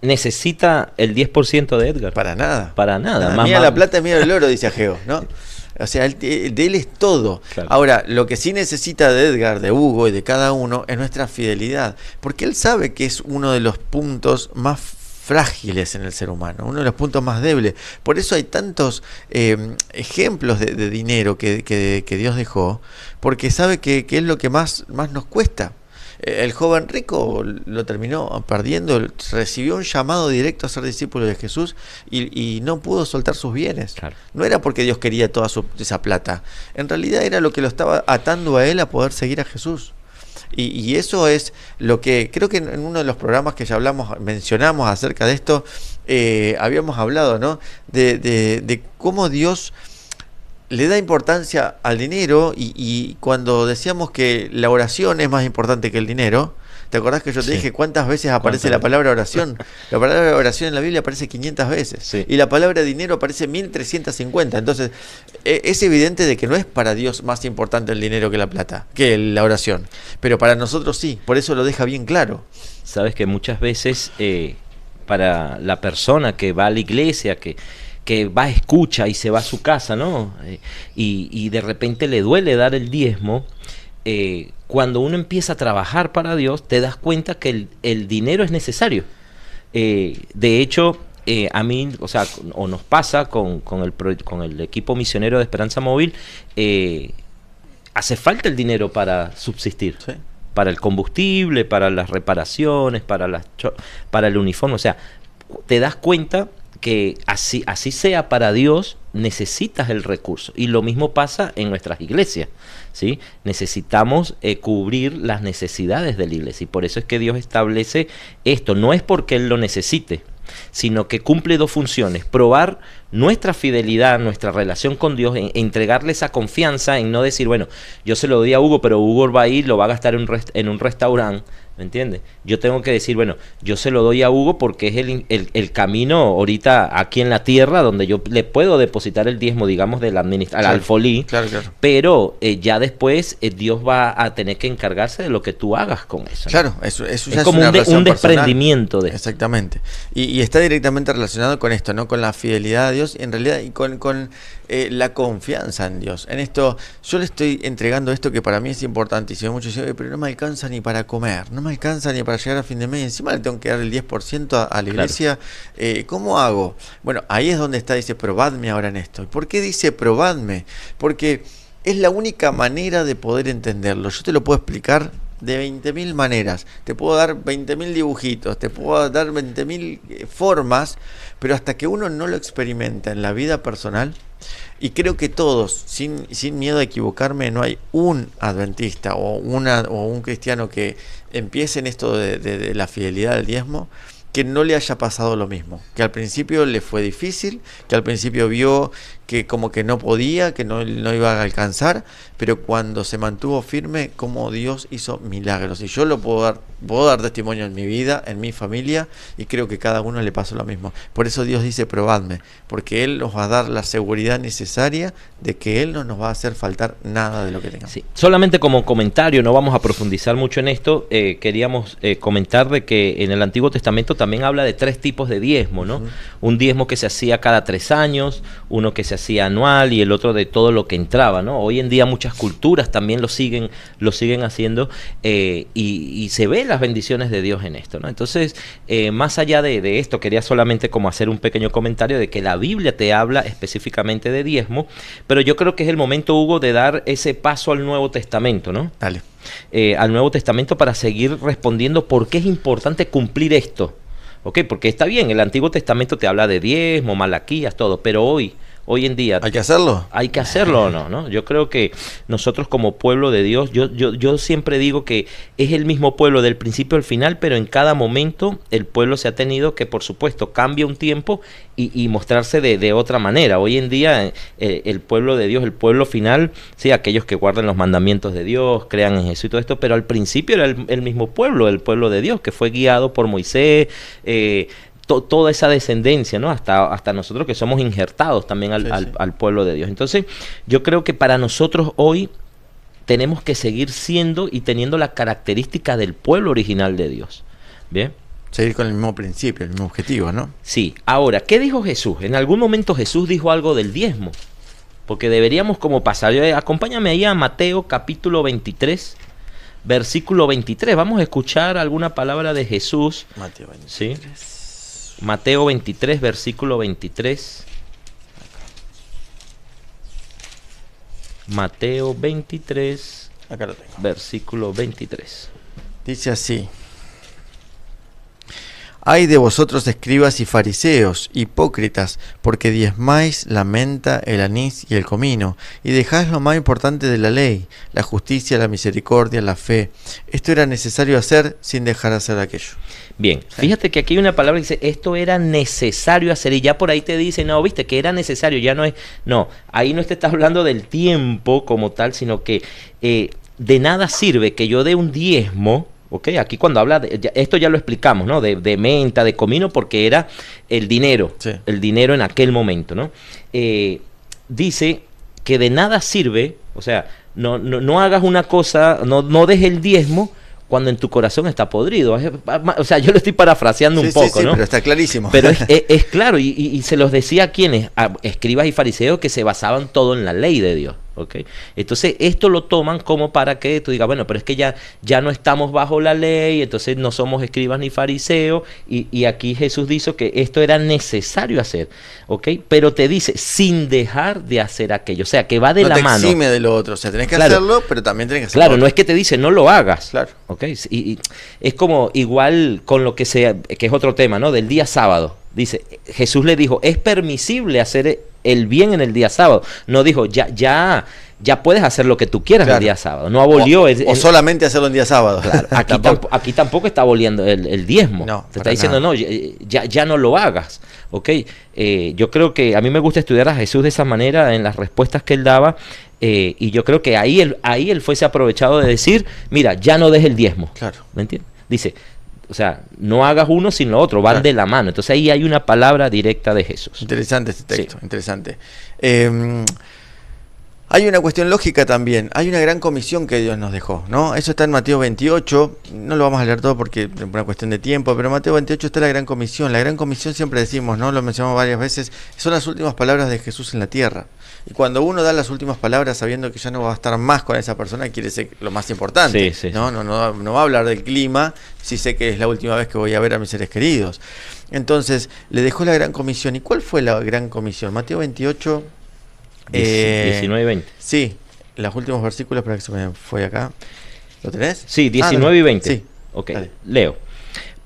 necesita el 10% de Edgar? Para nada. Para nada. Mía la plata, mía el oro, dice Ageo, ¿no? O sea, de él es todo. Claro. Ahora, lo que sí necesita de Edgar, de Hugo y de cada uno es nuestra fidelidad. Porque él sabe que es uno de los puntos más frágiles en el ser humano, uno de los puntos más débiles. Por eso hay tantos ejemplos de dinero que Dios dejó, porque sabe que es lo que más nos cuesta. El joven rico lo terminó perdiendo, recibió un llamado directo a ser discípulo de Jesús y no pudo soltar sus bienes. Claro. No era porque Dios quería toda esa plata, en realidad era lo que lo estaba atando a él a poder seguir a Jesús. Y eso es lo que creo que en uno de los programas que ya mencionamos acerca de esto, habíamos hablado, ¿no? De cómo Dios le da importancia al dinero y cuando decíamos que la oración es más importante que el dinero, ¿te acordás que yo te dije cuántas veces aparece la palabra oración? La palabra oración en la Biblia aparece 500 veces y la palabra dinero aparece 1350. Entonces, es evidente de que no es para Dios más importante el dinero que la plata, que la oración. Pero para nosotros sí, por eso lo deja bien claro. Sabes que muchas veces para la persona que va a la iglesia, que va, escucha y se va a su casa, ¿no? Y de repente le duele dar el diezmo. Cuando uno empieza a trabajar para Dios, te das cuenta que el dinero es necesario. De hecho, a mí, o nos pasa con el equipo misionero de Esperanza Móvil, hace falta el dinero para subsistir. Sí. Para el combustible, para las reparaciones, para el uniforme. O sea, te das cuenta que así sea para Dios, necesitas el recurso. Y lo mismo pasa en nuestras iglesias, ¿sí? Necesitamos cubrir las necesidades de la iglesia. Y por eso es que Dios establece esto. No es porque Él lo necesite, sino que cumple dos funciones: probar nuestra fidelidad, nuestra relación con Dios, entregarle esa confianza en no decir, bueno, yo se lo doy a Hugo, pero Hugo va a ir, lo va a gastar en un restaurante. ¿Me entiendes? Yo tengo que decir, bueno, yo se lo doy a Hugo porque es el camino ahorita aquí en la tierra donde yo le puedo depositar el diezmo, digamos, del alfolí. Claro. Pero ya después Dios va a tener que encargarse de lo que tú hagas con eso, ¿no? Claro, eso es como un desprendimiento de exactamente. Y está directamente relacionado con esto, ¿no? Con la fidelidad a Dios, en realidad, y con la confianza en Dios. En esto, yo le estoy entregando esto que para mí es importantísimo. Muchos dicen, pero no me alcanza ni para comer, no me alcanza ni para llegar a fin de mes, encima le tengo que dar el 10% a la iglesia. Claro. ¿Cómo hago? Bueno, ahí es donde dice, probadme ahora en esto. ¿Por qué dice probadme? Porque es la única manera de poder entenderlo. Yo te lo puedo explicar de 20.000 maneras, te puedo dar 20.000 dibujitos, te puedo dar 20.000 formas, pero hasta que uno no lo experimenta en la vida personal, y creo que todos, sin miedo a equivocarme, no hay un adventista o un cristiano que empiece en esto de la fidelidad del diezmo, que no le haya pasado lo mismo, que al principio le fue difícil, que al principio vio que como que no podía, que no iba a alcanzar, pero cuando se mantuvo firme, como Dios hizo milagros. Y yo lo puedo dar testimonio en mi vida, en mi familia, y creo que cada uno le pasó lo mismo. Por eso Dios dice, probadme, porque Él nos va a dar la seguridad necesaria de que Él no nos va a hacer faltar nada de lo que tengamos. Sí. Solamente como comentario, no vamos a profundizar mucho en esto, queríamos comentar de que en el Antiguo Testamento también habla de 3 tipos de diezmo, ¿no? Un diezmo que se hacía cada 3 años, uno que se hacía anual y el otro de todo lo que entraba, ¿no? Hoy en día muchas culturas también lo siguen haciendo y se ven las bendiciones de Dios en esto, ¿no? Entonces, más allá de esto, quería solamente como hacer un pequeño comentario de que la Biblia te habla específicamente de diezmo, pero yo creo que es el momento, Hugo, de dar ese paso al Nuevo Testamento, ¿no? Dale. Al Nuevo Testamento para seguir respondiendo por qué es importante cumplir esto. ¿Ok? Porque está bien, el Antiguo Testamento te habla de diezmo, Malaquías, todo, pero hoy en día... ¿Hay que hacerlo? ¿Hay que hacerlo o no? ¿No? Yo creo que nosotros como pueblo de Dios, yo siempre digo que es el mismo pueblo del principio al final, pero en cada momento el pueblo se ha tenido que, por supuesto, cambia un tiempo y mostrarse de otra manera. Hoy en día el pueblo de Dios, el pueblo final, sí, aquellos que guardan los mandamientos de Dios, crean en Jesús y todo esto, pero al principio era el mismo pueblo, el pueblo de Dios, que fue guiado por Moisés, toda esa descendencia, ¿no? Hasta nosotros que somos injertados también al pueblo de Dios. Entonces, yo creo que para nosotros hoy tenemos que seguir siendo y teniendo la característica del pueblo original de Dios. ¿Bien? Seguir con el mismo principio, el mismo objetivo, ¿no? Sí. Ahora, ¿qué dijo Jesús? En algún momento Jesús dijo algo del diezmo, porque deberíamos como pasar. Acompáñame ahí a Mateo capítulo 23, versículo 23. Vamos a escuchar alguna palabra de Jesús. Mateo 23. ¿Sí? Mateo 23, versículo 23. Mateo 23, Acá lo tengo. versículo 23. Dice así: Ay de vosotros, escribas y fariseos, hipócritas, porque diezmáis la menta, el anís y el comino, y dejáis lo más importante de la ley, la justicia, la misericordia, la fe. Esto era necesario hacer sin dejar hacer aquello. Bien, fíjate que aquí hay una palabra que dice, esto era necesario hacer, y ya por ahí te dice, no, viste, que era necesario, ya no es, no, ahí no te está hablando del tiempo como tal, sino que de nada sirve que yo dé un diezmo. Okay, aquí cuando habla, esto ya lo explicamos, ¿no? De menta, de comino, porque era el dinero, Sí. el dinero en aquel momento, ¿no? Dice que de nada sirve, o sea, no hagas una cosa, no des el diezmo cuando en tu corazón está podrido. O sea, yo lo estoy parafraseando un poco, sí, ¿no? pero está clarísimo. Pero es claro, y se los decía a quienes, a escribas y fariseos, que se basaban todo en la ley de Dios. ¿Okay? Entonces esto lo toman como para que tú digas, bueno, pero es que ya no estamos bajo la ley, entonces no somos escribas ni fariseos, y aquí Jesús dice que esto era necesario hacer, ¿ok? Pero te dice, sin dejar de hacer aquello, o sea, que va de no la te mano. exime de lo otro, o sea, tenés que Claro. hacerlo, pero también tenés que hacerlo. Claro, no es que te dice, no lo hagas. Claro. ¿Ok? Y es como igual con lo que es otro tema, ¿no? Del día sábado. Dice, Jesús le dijo, es permisible hacer el bien en el día sábado. No dijo, ya puedes hacer lo que tú quieras Claro. el día sábado. No abolió. O solamente hacerlo en día sábado. Claro, aquí tampoco está aboliendo el diezmo. No, te está para diciendo, nada. no, ya no lo hagas. ¿Ok? Yo creo que a mí me gusta estudiar a Jesús de esa manera en las respuestas que él daba. Y yo creo que ahí él fuese aprovechado de decir, mira, ya no des el diezmo. Claro. ¿Me entiendes? Dice, o sea, no hagas uno sin lo otro, van Claro. de la mano. Entonces ahí hay una palabra directa de Jesús. Interesante este texto, Sí. interesante. Hay una cuestión lógica también, hay una gran comisión que Dios nos dejó, ¿no? Eso está en Mateo 28, no lo vamos a leer todo porque es una cuestión de tiempo, pero en Mateo 28 está la gran comisión. La gran comisión siempre decimos, ¿no? Lo mencionamos varias veces, son las últimas palabras de Jesús en la tierra. Y cuando uno da las últimas palabras sabiendo que ya no va a estar más con esa persona, quiere ser lo más importante, Sí, sí, ¿no? sí. No va a hablar del clima si sé que es la última vez que voy a ver a mis seres queridos. Entonces, le dejó la gran comisión. ¿Y cuál fue la gran comisión? Mateo 28... 19 y 20. Sí, los últimos versículos, para que se me fue acá. ¿Lo tenés? Sí, 19 dale. y 20. Sí. Ok, Dale. leo.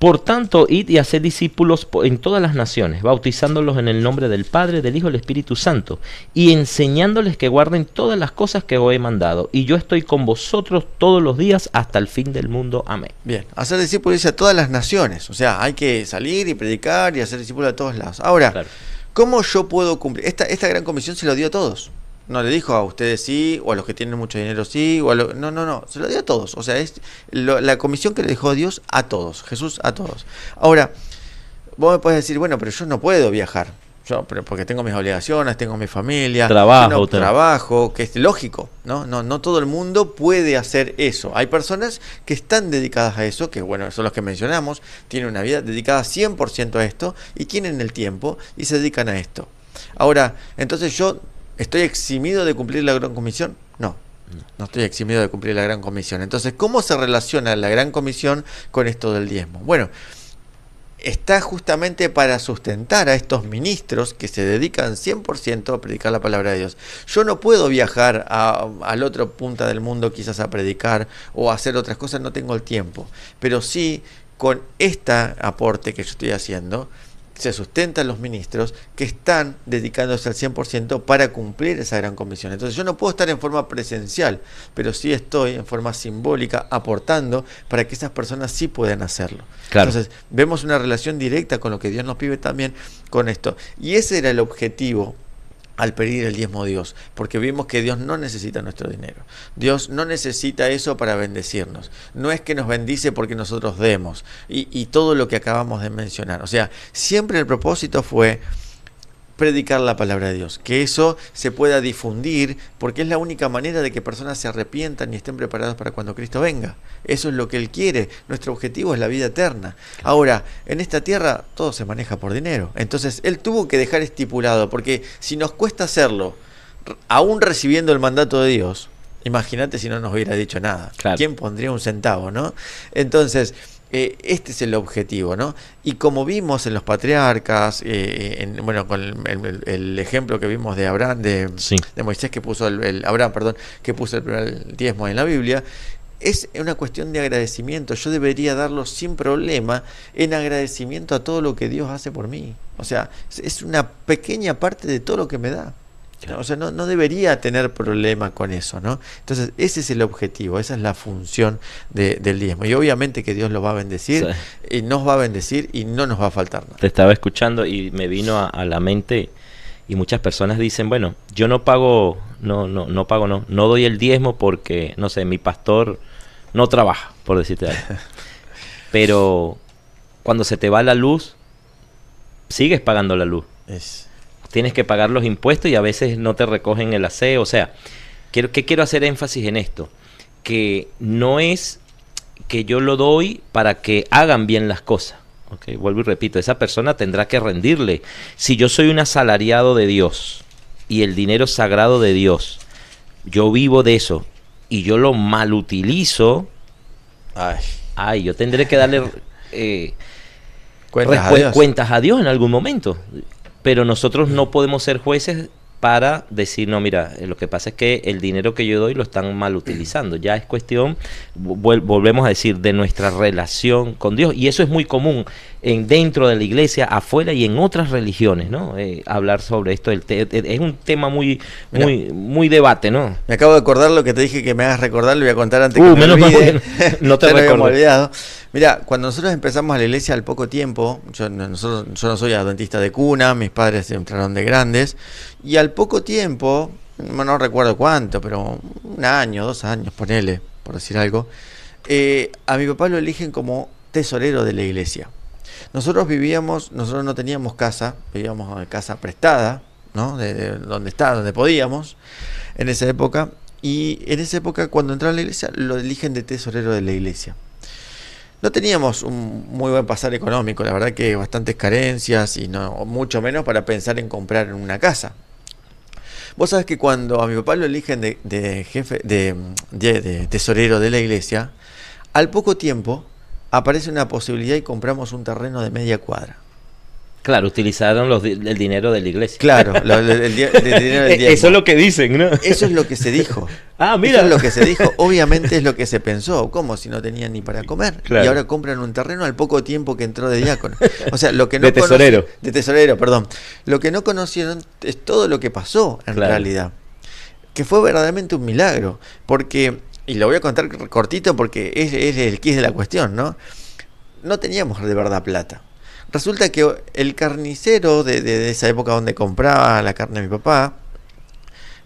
Por tanto, id y haced discípulos en todas las naciones, bautizándolos en el nombre del Padre, del Hijo y del Espíritu Santo, y enseñándoles que guarden todas las cosas que os he mandado. Y yo estoy con vosotros todos los días hasta el fin del mundo. Amén. Bien, hacer discípulos dice a todas las naciones. O sea, hay que salir y predicar y hacer discípulos a todos lados. Ahora, Claro. ¿cómo yo puedo cumplir? Esta gran comisión se lo dio a todos. No le dijo a ustedes sí, o a los que tienen mucho dinero sí, o a no, se lo dio a todos. O sea, es la comisión que le dejó Dios a todos, Jesús a todos. Ahora, vos me podés decir, bueno, pero yo no puedo viajar. Pero porque tengo mis obligaciones, tengo mi familia, trabajo, que es lógico, ¿no? No todo el mundo puede hacer eso. Hay personas que están dedicadas a eso, que bueno, son los que mencionamos, tienen una vida dedicada 100% a esto y tienen el tiempo y se dedican a esto. Ahora, entonces yo ¿estoy eximido de cumplir la gran comisión? No estoy eximido de cumplir la gran comisión. Entonces, ¿cómo se relaciona la gran comisión con esto del diezmo? Bueno, está justamente para sustentar a estos ministros que se dedican 100% a predicar la palabra de Dios. Yo no puedo viajar al otro punta del mundo quizás a predicar o a hacer otras cosas, no tengo el tiempo. Pero sí, con este aporte que yo estoy haciendo, se sustentan los ministros que están dedicándose al 100% para cumplir esa gran comisión. Entonces yo no puedo estar en forma presencial, pero sí estoy en forma simbólica aportando para que esas personas sí puedan hacerlo. Claro. Entonces vemos una relación directa con lo que Dios nos pide también con esto. Y ese era el objetivo al pedir el diezmo a Dios, porque vimos que Dios no necesita nuestro dinero. Dios no necesita eso para bendecirnos. No es que nos bendice porque nosotros demos y todo lo que acabamos de mencionar. O sea, siempre el propósito fue predicar la palabra de Dios, que eso se pueda difundir, porque es la única manera de que personas se arrepientan y estén preparadas para cuando Cristo venga. Eso es lo que Él quiere. Nuestro objetivo es la vida eterna. Ahora, en esta tierra todo se maneja por dinero. Entonces, Él tuvo que dejar estipulado, porque si nos cuesta hacerlo, aún recibiendo el mandato de Dios, imagínate si no nos hubiera dicho nada. Claro. ¿Quién pondría un centavo, no? Entonces, Este es el objetivo, ¿no? Y como vimos en los patriarcas, bueno, con el ejemplo que vimos de Abraham, de Moisés que puso Abraham, perdón, que puso el primer diezmo en la Biblia, es una cuestión de agradecimiento. Yo debería darlo sin problema en agradecimiento a todo lo que Dios hace por mí. O sea, es una pequeña parte de todo lo que me da. O sea, no debería tener problema con eso, ¿no? Entonces, ese es el objetivo, esa es la función del diezmo. Y obviamente que Dios lo va a bendecir, y nos va a bendecir y no nos va a faltar nada. Te estaba escuchando y me vino a la mente, y muchas personas dicen, bueno, yo no pago, no doy el diezmo porque, no sé, mi pastor no trabaja, por decirte algo. Pero cuando se te va la luz, sigues pagando la luz. Tienes que pagar los impuestos y a veces no te recogen el aseo. O sea, quiero hacer énfasis en esto, que no es que yo lo doy para que hagan bien las cosas. Okay, vuelvo y repito, esa persona tendrá que rendirle. Si yo soy un asalariado de Dios y el dinero es sagrado de Dios, yo vivo de eso y yo lo mal utilizo, yo tendré que darle cuentas a Dios en algún momento. Pero nosotros no podemos ser jueces para decir, no, mira, lo que pasa es que el dinero que yo doy lo están mal utilizando. Ya es cuestión, volvemos a decir, de nuestra relación con Dios. Y eso es muy común dentro de la iglesia, afuera y en otras religiones, ¿no? Hablar sobre esto. Es un tema muy debate, ¿no? Me acabo de acordar lo que te dije que me hagas recordar, lo voy a contar antes que me menos olvide. Mal, no te recuerdo. olvidado. Mira, cuando nosotros empezamos a la iglesia al poco tiempo, yo no soy adventista de cuna, mis padres entraron de grandes, y al poco tiempo, no recuerdo cuánto, pero 1 año, 2 años, ponele, por decir algo, a mi papá lo eligen como tesorero de la iglesia. Nosotros no teníamos casa, vivíamos en casa prestada, ¿no? De donde podíamos, en esa época, y en esa época cuando entraba a la iglesia lo eligen de tesorero de la iglesia. No teníamos un muy buen pasar económico, la verdad que bastantes carencias y no mucho menos para pensar en comprar una casa. Vos sabés que cuando a mi papá lo eligen de jefe, de tesorero de la iglesia, al poco tiempo aparece una posibilidad y compramos un terreno de media cuadra. Claro, utilizaron el dinero de la iglesia. Claro, el dinero del diezmo. Eso es lo que dicen, ¿no? Eso es lo que se dijo. Mira. Eso es lo que se dijo. Obviamente es lo que se pensó. ¿Cómo? Si no tenían ni para comer. Claro. Y ahora compran un terreno al poco tiempo que entró de diácono. O sea, lo que no de tesorero. De tesorero, perdón. Lo que no conocieron es todo lo que pasó en realidad. Que fue verdaderamente un milagro. Porque, y lo voy a contar cortito porque es el quid de la cuestión, ¿no? No teníamos de verdad plata. Resulta que el carnicero de esa época donde compraba la carne de mi papá,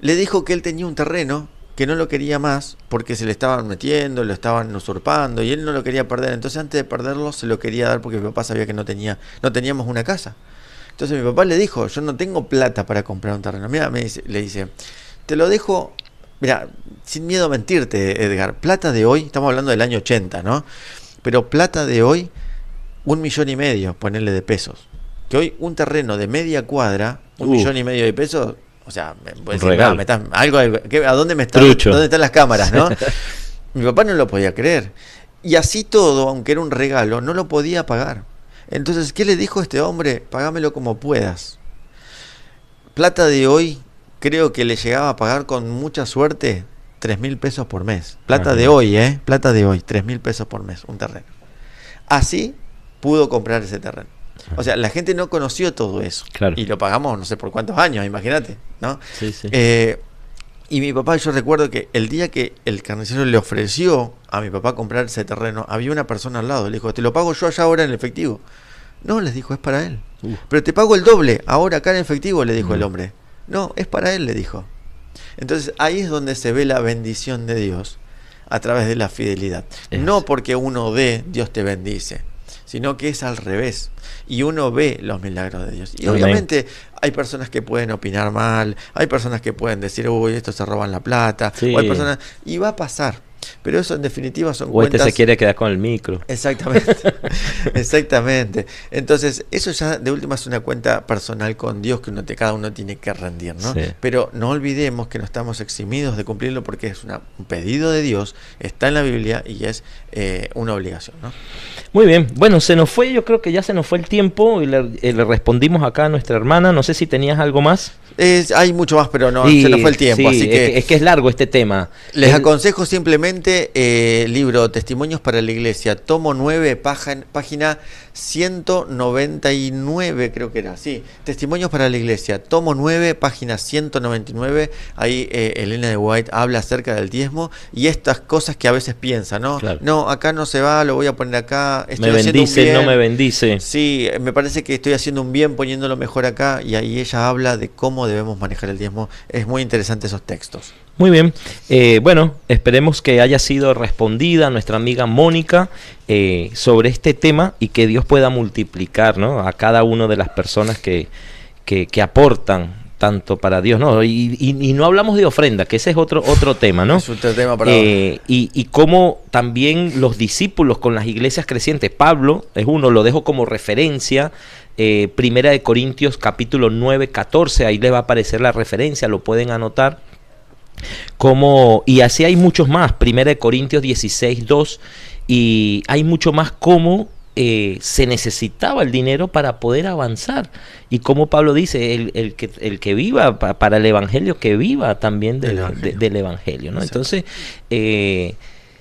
le dijo que él tenía un terreno que no lo quería más porque se le estaban metiendo, lo estaban usurpando y él no lo quería perder. Entonces antes de perderlo se lo quería dar porque mi papá sabía que no teníamos una casa. Entonces mi papá le dijo, yo no tengo plata para comprar un terreno. Mira, le dice, te lo dejo, mira, sin miedo a mentirte, Edgar, plata de hoy, estamos hablando del año 80, ¿no? Pero plata de hoy, 1,5 millones, ponerle de pesos. Que hoy un terreno de media cuadra, 1,5 millones de pesos, o sea, me decir, ¿a dónde me están? ¿Dónde están las cámaras, no? Mi papá no lo podía creer. Y así todo, aunque era un regalo, no lo podía pagar. Entonces, ¿qué le dijo este hombre? Pagámelo como puedas. Plata de hoy, creo que le llegaba a pagar con mucha suerte 3,000 pesos por mes. Plata de hoy, plata de hoy, 3,000 pesos por mes, un terreno. Así pudo comprar ese terreno. O sea, la gente no conoció todo eso. Claro. Y lo pagamos no sé por cuántos años, imagínate, ¿no? Sí, sí. Y mi papá, yo recuerdo que el día que el carnicero le ofreció a mi papá comprar ese terreno, había una persona al lado. Le dijo, te lo pago yo allá ahora en efectivo. No, les dijo, es para él. Pero te pago el doble, ahora acá en efectivo, le dijo el hombre. No, es para él, le dijo. Entonces ahí es donde se ve la bendición de Dios a través de la fidelidad. No porque uno dé, Dios te bendice, sino que es al revés. Y uno ve los milagros de Dios. Y obviamente hay personas que pueden opinar mal, hay personas que pueden decir, uy, estos se roban la plata, o hay personas, y va a pasar. Pero eso en definitiva son O cuentas... se quiere quedar con el micro. Exactamente, exactamente. Entonces, eso ya de última es una cuenta personal con Dios que cada uno tiene que rendir, ¿no? Sí. Pero no olvidemos que no estamos eximidos de cumplirlo porque es un pedido de Dios, está en la Biblia y es una obligación, ¿no? Muy bien, bueno, yo creo que ya se nos fue el tiempo y le respondimos acá a nuestra hermana. No sé si tenías algo más. Hay mucho más, pero no, se nos fue el tiempo, sí, así que... Es que es largo este tema. Les aconsejo simplemente libro Testimonios para la Iglesia, tomo 9, página 199, creo que era, sí, Testimonios para la Iglesia, tomo 9, página 199, ahí Elena de White habla acerca del diezmo y estas cosas que a veces piensa, ¿no? Claro. No, acá no se va, lo voy a poner acá, Me bendice, no me bendice. Sí, me parece que estoy haciendo un bien poniéndolo mejor acá y ahí ella habla de cómo debemos manejar el diezmo. Es muy interesante esos textos. Muy bien, bueno, esperemos que haya sido respondida nuestra amiga Mónica sobre este tema y que Dios pueda multiplicar, ¿no?, a cada una de las personas que aportan tanto para Dios, ¿no? Y no hablamos de ofrenda, que ese es otro tema, ¿no? Es otro tema para y cómo también los discípulos con las iglesias crecientes, Pablo es uno, lo dejo como referencia, Primera de Corintios capítulo 9, 14, ahí le va a aparecer la referencia, lo pueden anotar. Y así hay muchos más, Primera de Corintios 16, 2, y hay mucho más cómo se necesitaba el dinero para poder avanzar, y como Pablo dice, el que viva para el evangelio, que viva también del evangelio, ¿no? Entonces,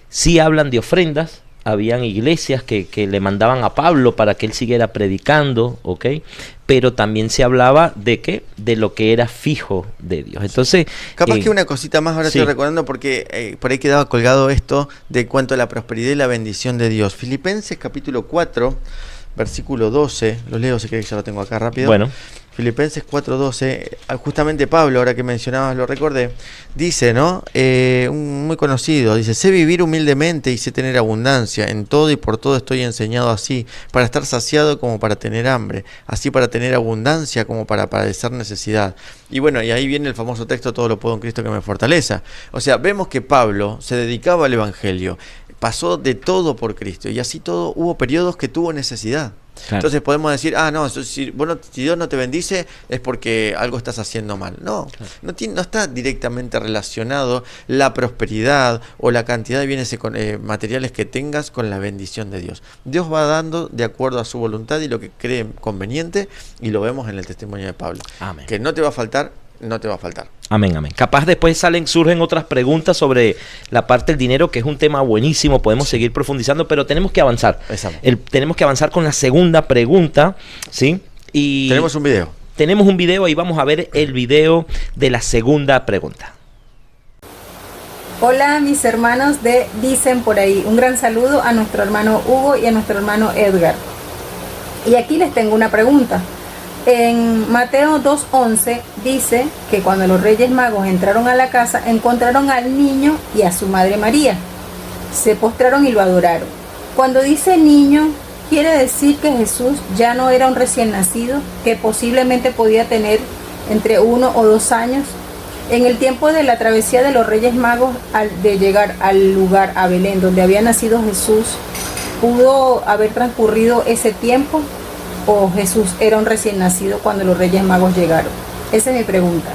sí hablan de ofrendas. Habían iglesias que le mandaban a Pablo para que él siguiera predicando, ¿ok? Pero también se hablaba de ¿qué? De lo que era fijo de Dios. Entonces, capaz que una cosita más ahora sí. Estoy recordando porque por ahí quedaba colgado esto de cuanto a la prosperidad y la bendición de Dios. Filipenses capítulo 4, versículo 12, lo leo si querés, ya lo tengo acá rápido. Bueno. Filipenses 4:12, justamente Pablo, ahora que mencionabas, lo recordé, dice, ¿no? Muy conocido, dice, sé vivir humildemente y sé tener abundancia, en todo y por todo estoy enseñado así, para estar saciado como para tener hambre, así para tener abundancia como para padecer necesidad. Y bueno, y ahí viene el famoso texto, todo lo puedo en Cristo que me fortaleza. O sea, vemos que Pablo se dedicaba al evangelio, pasó de todo por Cristo y así todo, hubo periodos que tuvo necesidad. Claro. Entonces podemos decir, no, si Dios no te bendice es porque algo estás haciendo mal. No, claro. No está directamente relacionado la prosperidad o la cantidad de bienes materiales que tengas con la bendición de Dios. Dios va dando de acuerdo a su voluntad y lo que cree conveniente, y lo vemos en el testimonio de Pablo. Amén. Que no te va a faltar, no te va a faltar. Amén, amén. Capaz después surgen otras preguntas sobre la parte del dinero, que es un tema buenísimo, podemos seguir profundizando, pero tenemos que avanzar. Tenemos que avanzar con la segunda pregunta, ¿sí? Y tenemos un video. Tenemos un video y vamos a ver el video de la segunda pregunta. Hola mis hermanos de Dicen por ahí, un gran saludo a nuestro hermano Hugo y a nuestro hermano Edgar. Y aquí les tengo una pregunta. En Mateo 2:11 dice que cuando los Reyes Magos entraron a la casa, encontraron al niño y a su madre María. Se postraron y lo adoraron. Cuando dice niño, quiere decir que Jesús ya no era un recién nacido, que posiblemente podía tener entre 1 o 2 años. En el tiempo de la travesía de los Reyes Magos, de llegar al lugar, a Belén, donde había nacido Jesús, ¿pudo haber transcurrido ese tiempo? ¿O Jesús era un recién nacido cuando los Reyes Magos llegaron? Esa es mi pregunta.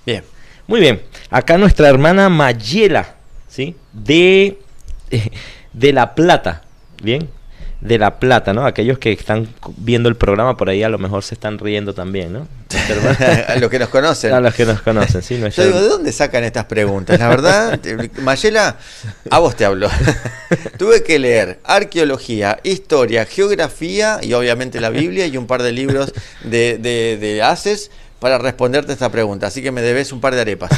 Bien. Muy bien. Acá nuestra hermana Mayela, ¿sí? De La Plata. Bien. De La Plata, ¿no? Aquellos que están viendo el programa por ahí a lo mejor se están riendo también, ¿no? A los que nos conocen. A los que nos conocen, sí. Yo digo, ¿de dónde sacan estas preguntas? La verdad, Mayela, a vos te hablo. Tuve que leer arqueología, historia, geografía y obviamente la Biblia y un par de libros de ACES para responderte esta pregunta, así que me debes un par de arepas.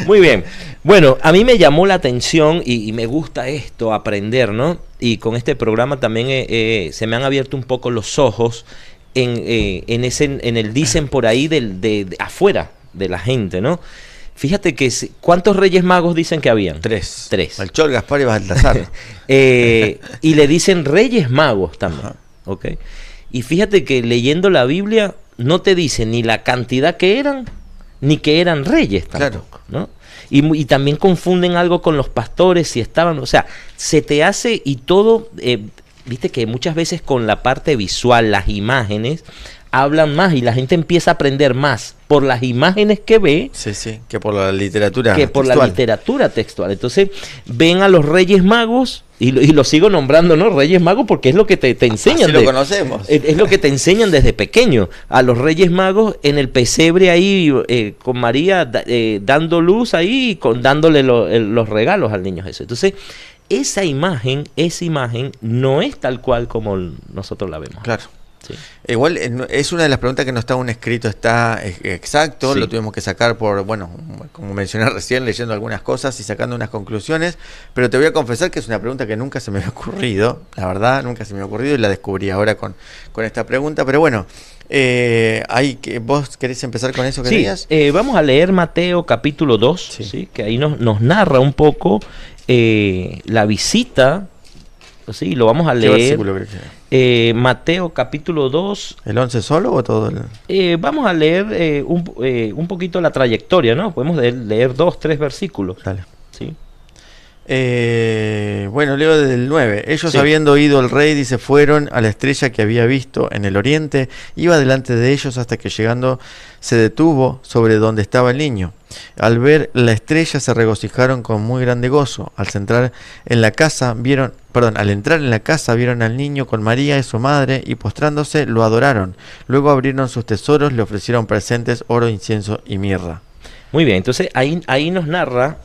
Muy bien. Bueno, a mí me llamó la atención y me gusta esto, aprender, ¿no? Y con este programa también se me han abierto un poco los ojos en el dicen por ahí de afuera de la gente, ¿no? Fíjate que ¿cuántos Reyes Magos dicen que habían? 3. 3. Melchor, Gaspar y Baltasar. Y le dicen Reyes Magos también, ¿ok? Y fíjate que leyendo la Biblia no te dice ni la cantidad que eran, ni que eran reyes tampoco, ¿no? Y también confunden algo con los pastores, si estaban, o sea, se te hace y todo, viste que muchas veces con la parte visual, las imágenes, hablan más y la gente empieza a aprender más por las imágenes que ve. Sí, que por la literatura que por textual. la literatura textual. Entonces, ven a los Reyes Magos, y lo sigo nombrando, ¿no? Reyes Magos, porque es lo que te enseñan. Así lo conocemos. Es lo que te enseñan desde pequeño. A los Reyes Magos en el pesebre ahí, con María dando luz ahí, dándole los regalos al niño Jesús. Entonces, esa imagen no es tal cual como nosotros la vemos. Claro. Sí. Igual es una de las preguntas que no está un escrito, está exacto, Sí. Lo tuvimos que sacar por, bueno, como mencioné recién, leyendo algunas cosas y sacando unas conclusiones, pero te voy a confesar que es una pregunta que nunca se me había ocurrido, la verdad, nunca se me había ocurrido y la descubrí ahora con esta pregunta, pero bueno, ¿vos querés empezar con eso que Sí, decías? vamos a leer Mateo capítulo 2, Sí. ¿sí? Que ahí nos narra un poco la visita, ¿sí? Lo vamos a ¿Qué leer. versículo crees que era? Mateo capítulo 2. ¿El 11 solo o todo? Vamos a leer un poquito la trayectoria, ¿no? Podemos leer 2, 3 versículos. Dale. ¿Sí? Bueno, leo desde el 9. Ellos, Sí. habiendo oído el rey, dice, fueron a la estrella que había visto en el oriente, iba delante de ellos hasta que llegando se detuvo sobre donde estaba el niño. Al ver la estrella se regocijaron con muy grande gozo. Al entrar en la casa vieron al niño con María y su madre y postrándose lo adoraron. Luego abrieron sus tesoros, le ofrecieron presentes, oro, incienso y mirra. Muy bien, entonces ahí nos narra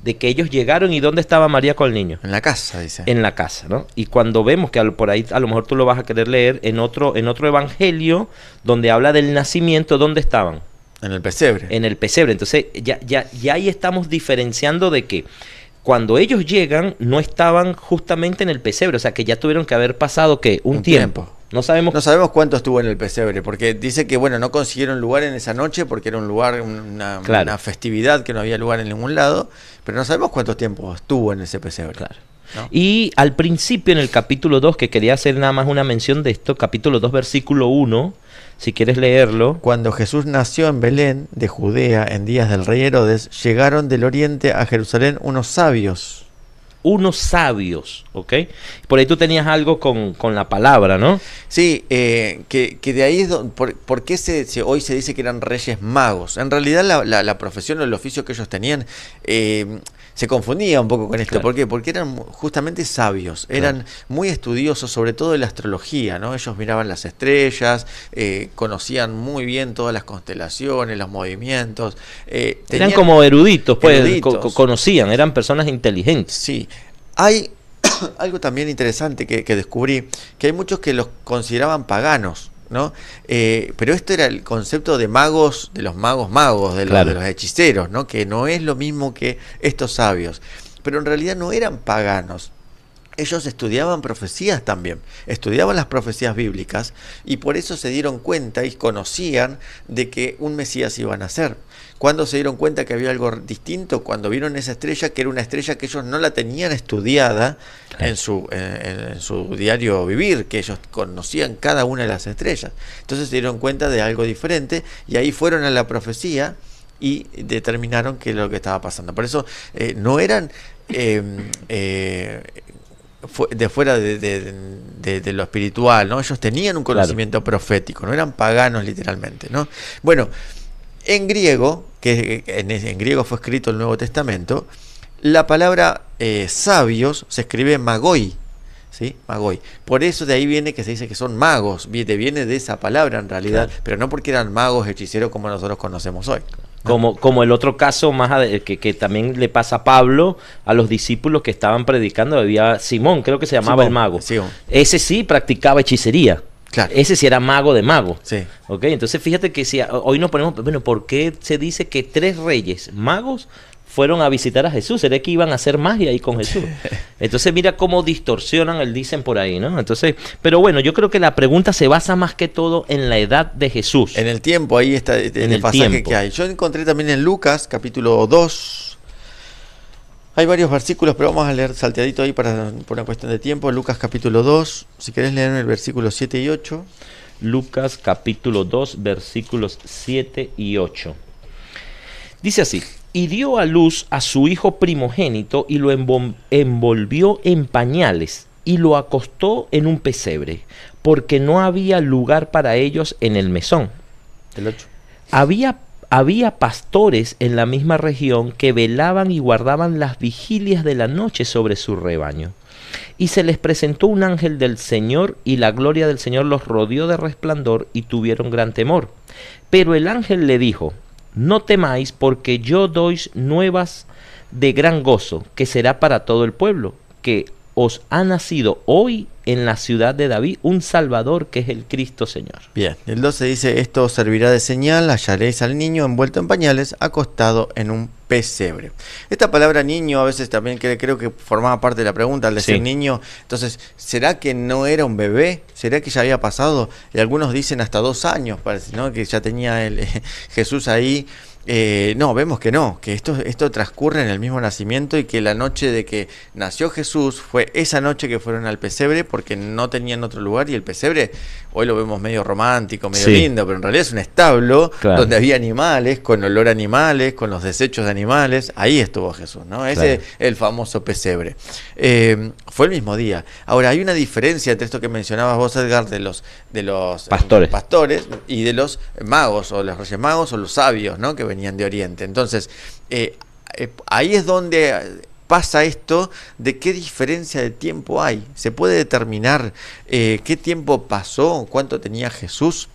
de que ellos llegaron y dónde estaba María con el niño. En la casa, dice. En la casa, ¿no? Y cuando vemos que por ahí a lo mejor tú lo vas a querer leer en otro evangelio donde habla del nacimiento, ¿dónde estaban? En el pesebre. En el pesebre. Entonces ya ahí estamos diferenciando de que cuando ellos llegan no estaban justamente en el pesebre, o sea que ya tuvieron que haber pasado ¿qué? Un tiempo. No sabemos. No sabemos cuánto estuvo en el pesebre, porque dice que bueno, no consiguieron lugar en esa noche porque era un lugar, una festividad que no había lugar en ningún lado, pero no sabemos cuánto tiempo estuvo en ese pesebre. Claro. ¿No? Y al principio en el capítulo 2, que quería hacer nada más una mención de esto, capítulo 2, versículo 1, si quieres leerlo. Cuando Jesús nació en Belén de Judea en días del rey Herodes, llegaron del oriente a Jerusalén unos sabios. ¿Ok? Por ahí tú tenías algo con la palabra, ¿no? Sí, que de ahí es por qué hoy se dice que eran reyes magos. En realidad la profesión o el oficio que ellos tenían se confundía un poco con esto. Claro. ¿Por qué? Porque eran justamente sabios, eran muy estudiosos, sobre todo de la astrología, ¿no? Ellos miraban las estrellas, conocían muy bien todas las constelaciones, los movimientos. Eran como eruditos, pues, eruditos. conocían, eran personas inteligentes. Sí, hay algo también interesante que descubrí, que hay muchos que los consideraban paganos, ¿no? Pero esto era el concepto de magos, de los magos, de los hechiceros, ¿no? Que no es lo mismo que estos sabios, pero en realidad no eran paganos. Ellos estudiaban profecías también, estudiaban las profecías bíblicas y por eso se dieron cuenta y conocían de que un Mesías iba a nacer. ¿Cuándo se dieron cuenta que había algo distinto? Cuando vieron esa estrella, que era una estrella que ellos no la tenían estudiada en su diario vivir, que ellos conocían cada una de las estrellas. Entonces se dieron cuenta de algo diferente y ahí fueron a la profecía y determinaron qué es lo que estaba pasando. Por eso no eran de fuera de lo espiritual, ¿no? Ellos tenían un conocimiento profético, no eran paganos literalmente, ¿no? Bueno, en griego, que en griego fue escrito el Nuevo Testamento, la palabra sabios se escribe magoi, ¿sí? Magoi. Por eso de ahí viene que se dice que son magos, viene de esa palabra en realidad, pero no porque eran magos hechiceros como nosotros conocemos hoy. Como el otro caso más que también le pasa a Pablo, a los discípulos que estaban predicando, había Simón, creo que se llamaba el mago. Simón. Ese sí practicaba hechicería. Claro. Ese sí era mago de mago. Sí. ¿Ok? Entonces fíjate que si hoy nos ponemos, bueno, ¿por qué se dice que 3 reyes magos fueron a visitar a Jesús? ¿Será que iban a hacer magia ahí con Jesús? Entonces mira cómo distorsionan el dicen por ahí, ¿no? Entonces, pero bueno, yo creo que la pregunta se basa más que todo en la edad de Jesús. En el tiempo, ahí está en el pasaje tiempo que hay. Yo encontré también en Lucas, capítulo 2. Hay varios versículos, pero vamos a leer salteadito ahí por una cuestión de tiempo. Lucas capítulo 2, si querés leer el versículo 7 y 8. Lucas capítulo 2, versículos 7 y 8. Dice así: y dio a luz a su hijo primogénito y lo envolvió en pañales y lo acostó en un pesebre, porque no había lugar para ellos en el mesón. El 8. Había pastores en la misma región que velaban y guardaban las vigilias de la noche sobre su rebaño. Y se les presentó un ángel del Señor, y la gloria del Señor los rodeó de resplandor, y tuvieron gran temor. Pero el ángel le dijo: no temáis, porque yo doy nuevas de gran gozo, que será para todo el pueblo, que os ha nacido hoy en la ciudad de David un Salvador, que es el Cristo Señor. Bien, el 12 dice: esto os servirá de señal, hallaréis al niño envuelto en pañales, acostado en un pesebre. Esta palabra niño a veces también creo que formaba parte de la pregunta al decir Sí. niño. Entonces, ¿será que no era un bebé? ¿Será que ya había pasado? Y algunos dicen hasta 2 años, parece, ¿no? Que ya tenía Jesús ahí. No, vemos que no, que esto transcurre en el mismo nacimiento, y que la noche de que nació Jesús fue esa noche que fueron al pesebre, porque no tenían otro lugar. Y el pesebre hoy lo vemos medio romántico, medio Sí. lindo, pero en realidad es un establo, Claro. donde había animales, con olor a animales, con los desechos de animales. Ahí estuvo Jesús, ¿no? Ese es el famoso pesebre. Fue el mismo día. Ahora, hay una diferencia entre esto que mencionabas vos, Edgar, de los pastores y de los magos, o los reyes magos, o los sabios, ¿no? Que venían de Oriente. Entonces, ahí es donde pasa esto de qué diferencia de tiempo hay. ¿Se puede determinar qué tiempo pasó, cuánto tenía Jesús?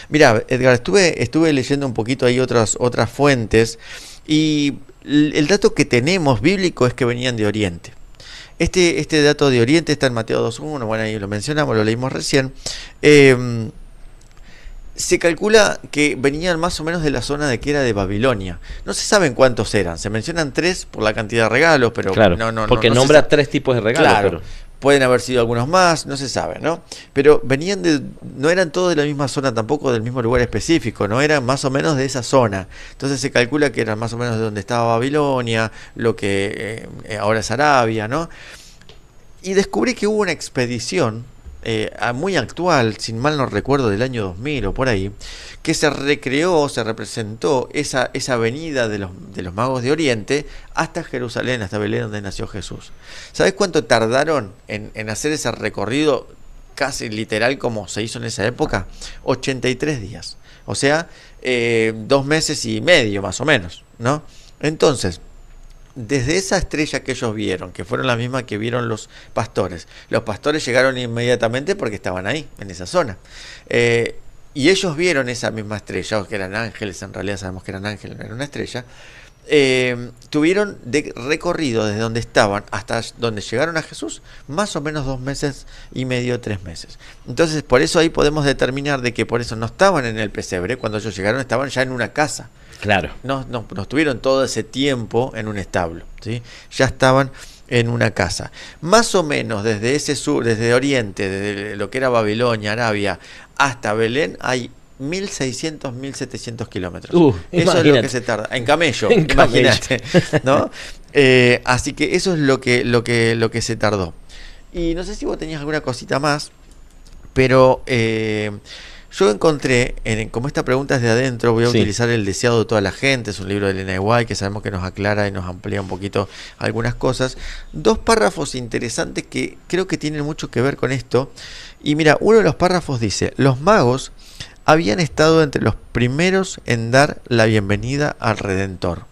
Mira, Edgar, estuve leyendo un poquito ahí otras fuentes, y el dato que tenemos bíblico es que venían de Oriente. Este dato de Oriente está en Mateo 2.1, bueno, ahí lo mencionamos, lo leímos recién. Se calcula que venían más o menos de la zona de que era de Babilonia. No se saben cuántos eran, se mencionan 3 por la cantidad de regalos, pero Claro, porque no nombra se 3 tipos de regalos. Claro, Pero pueden haber sido algunos más, no se sabe, ¿no? Pero no eran todos de la misma zona, tampoco del mismo lugar específico, no eran más o menos de esa zona. Entonces se calcula que eran más o menos de donde estaba Babilonia, lo que ahora es Arabia, ¿no? Y descubrí que hubo una expedición muy actual, sin mal no recuerdo, del año 2000 o por ahí, que se recreó, se representó esa venida de los magos de Oriente hasta Jerusalén, hasta Belén, donde nació Jesús. ¿Sabés cuánto tardaron en hacer ese recorrido casi literal como se hizo en esa época? 83 días. O sea, 2 meses y medio más o menos, ¿no? Entonces, desde esa estrella que ellos vieron, que fueron las mismas que vieron los pastores llegaron inmediatamente porque estaban ahí, en esa zona. Y ellos vieron esa misma estrella, o que eran ángeles, en realidad sabemos que eran ángeles, no era una estrella. Tuvieron de recorrido desde donde estaban hasta donde llegaron a Jesús, más o menos 2 meses y medio, 3 meses. Entonces, por eso ahí podemos determinar de que por eso no estaban en el pesebre. Cuando ellos llegaron estaban ya en una casa. claro. No estuvieron todo ese tiempo en un establo, ¿sí? Ya estaban en una casa. Más o menos desde ese sur, desde Oriente, desde lo que era Babilonia, Arabia, hasta Belén, hay 1.600, 1.700 kilómetros. Eso Imagínate. es lo que se tarda. En camello, En camello. imagínate, ¿no? Así que eso es lo que se tardó. Y no sé si vos tenías alguna cosita más, pero yo encontré, como esta pregunta es de adentro, voy a utilizar El deseado de toda la gente, es un libro de Elena White que sabemos que nos aclara y nos amplía un poquito algunas cosas. 2 párrafos interesantes que creo que tienen mucho que ver con esto. Y mira, uno de los párrafos dice: los magos habían estado entre los primeros en dar la bienvenida al Redentor.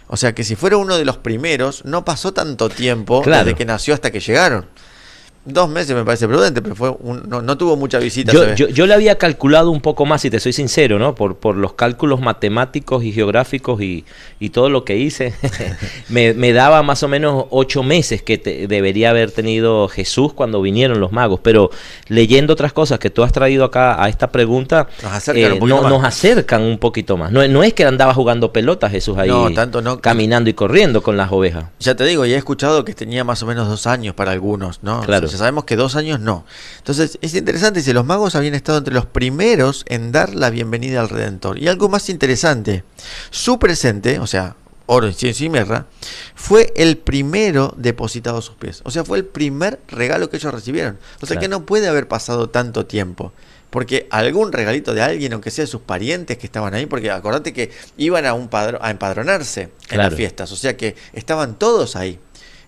O sea que si fuera uno de los primeros, no pasó tanto tiempo desde que nació hasta que llegaron. 2 meses me parece prudente, pero no tuvo mucha visita. Yo le había calculado un poco más, si te soy sincero, ¿no? Por los cálculos matemáticos y geográficos y todo lo que hice, me daba más o menos 8 meses que debería haber tenido Jesús cuando vinieron los magos. Pero leyendo otras cosas que tú has traído acá a esta pregunta, nos acercan un poquito más. No es que andaba jugando pelotas Jesús ahí, caminando y corriendo con las ovejas. Ya te digo, y he escuchado que tenía más o menos 2 años para algunos, ¿no? Claro. O sea, sabemos que 2 años no. Entonces, es interesante, dice, los magos habían estado entre los primeros en dar la bienvenida al Redentor. Y algo más interesante, su presente, o sea, oro, incienso y mirra, fue el primero depositado a sus pies. O sea, fue el primer regalo que ellos recibieron. O sea, que no puede haber pasado tanto tiempo. porque algún regalito de alguien, aunque sea de sus parientes que estaban ahí, porque acordate que iban a empadronarse en Claro. las fiestas, o sea que estaban todos ahí.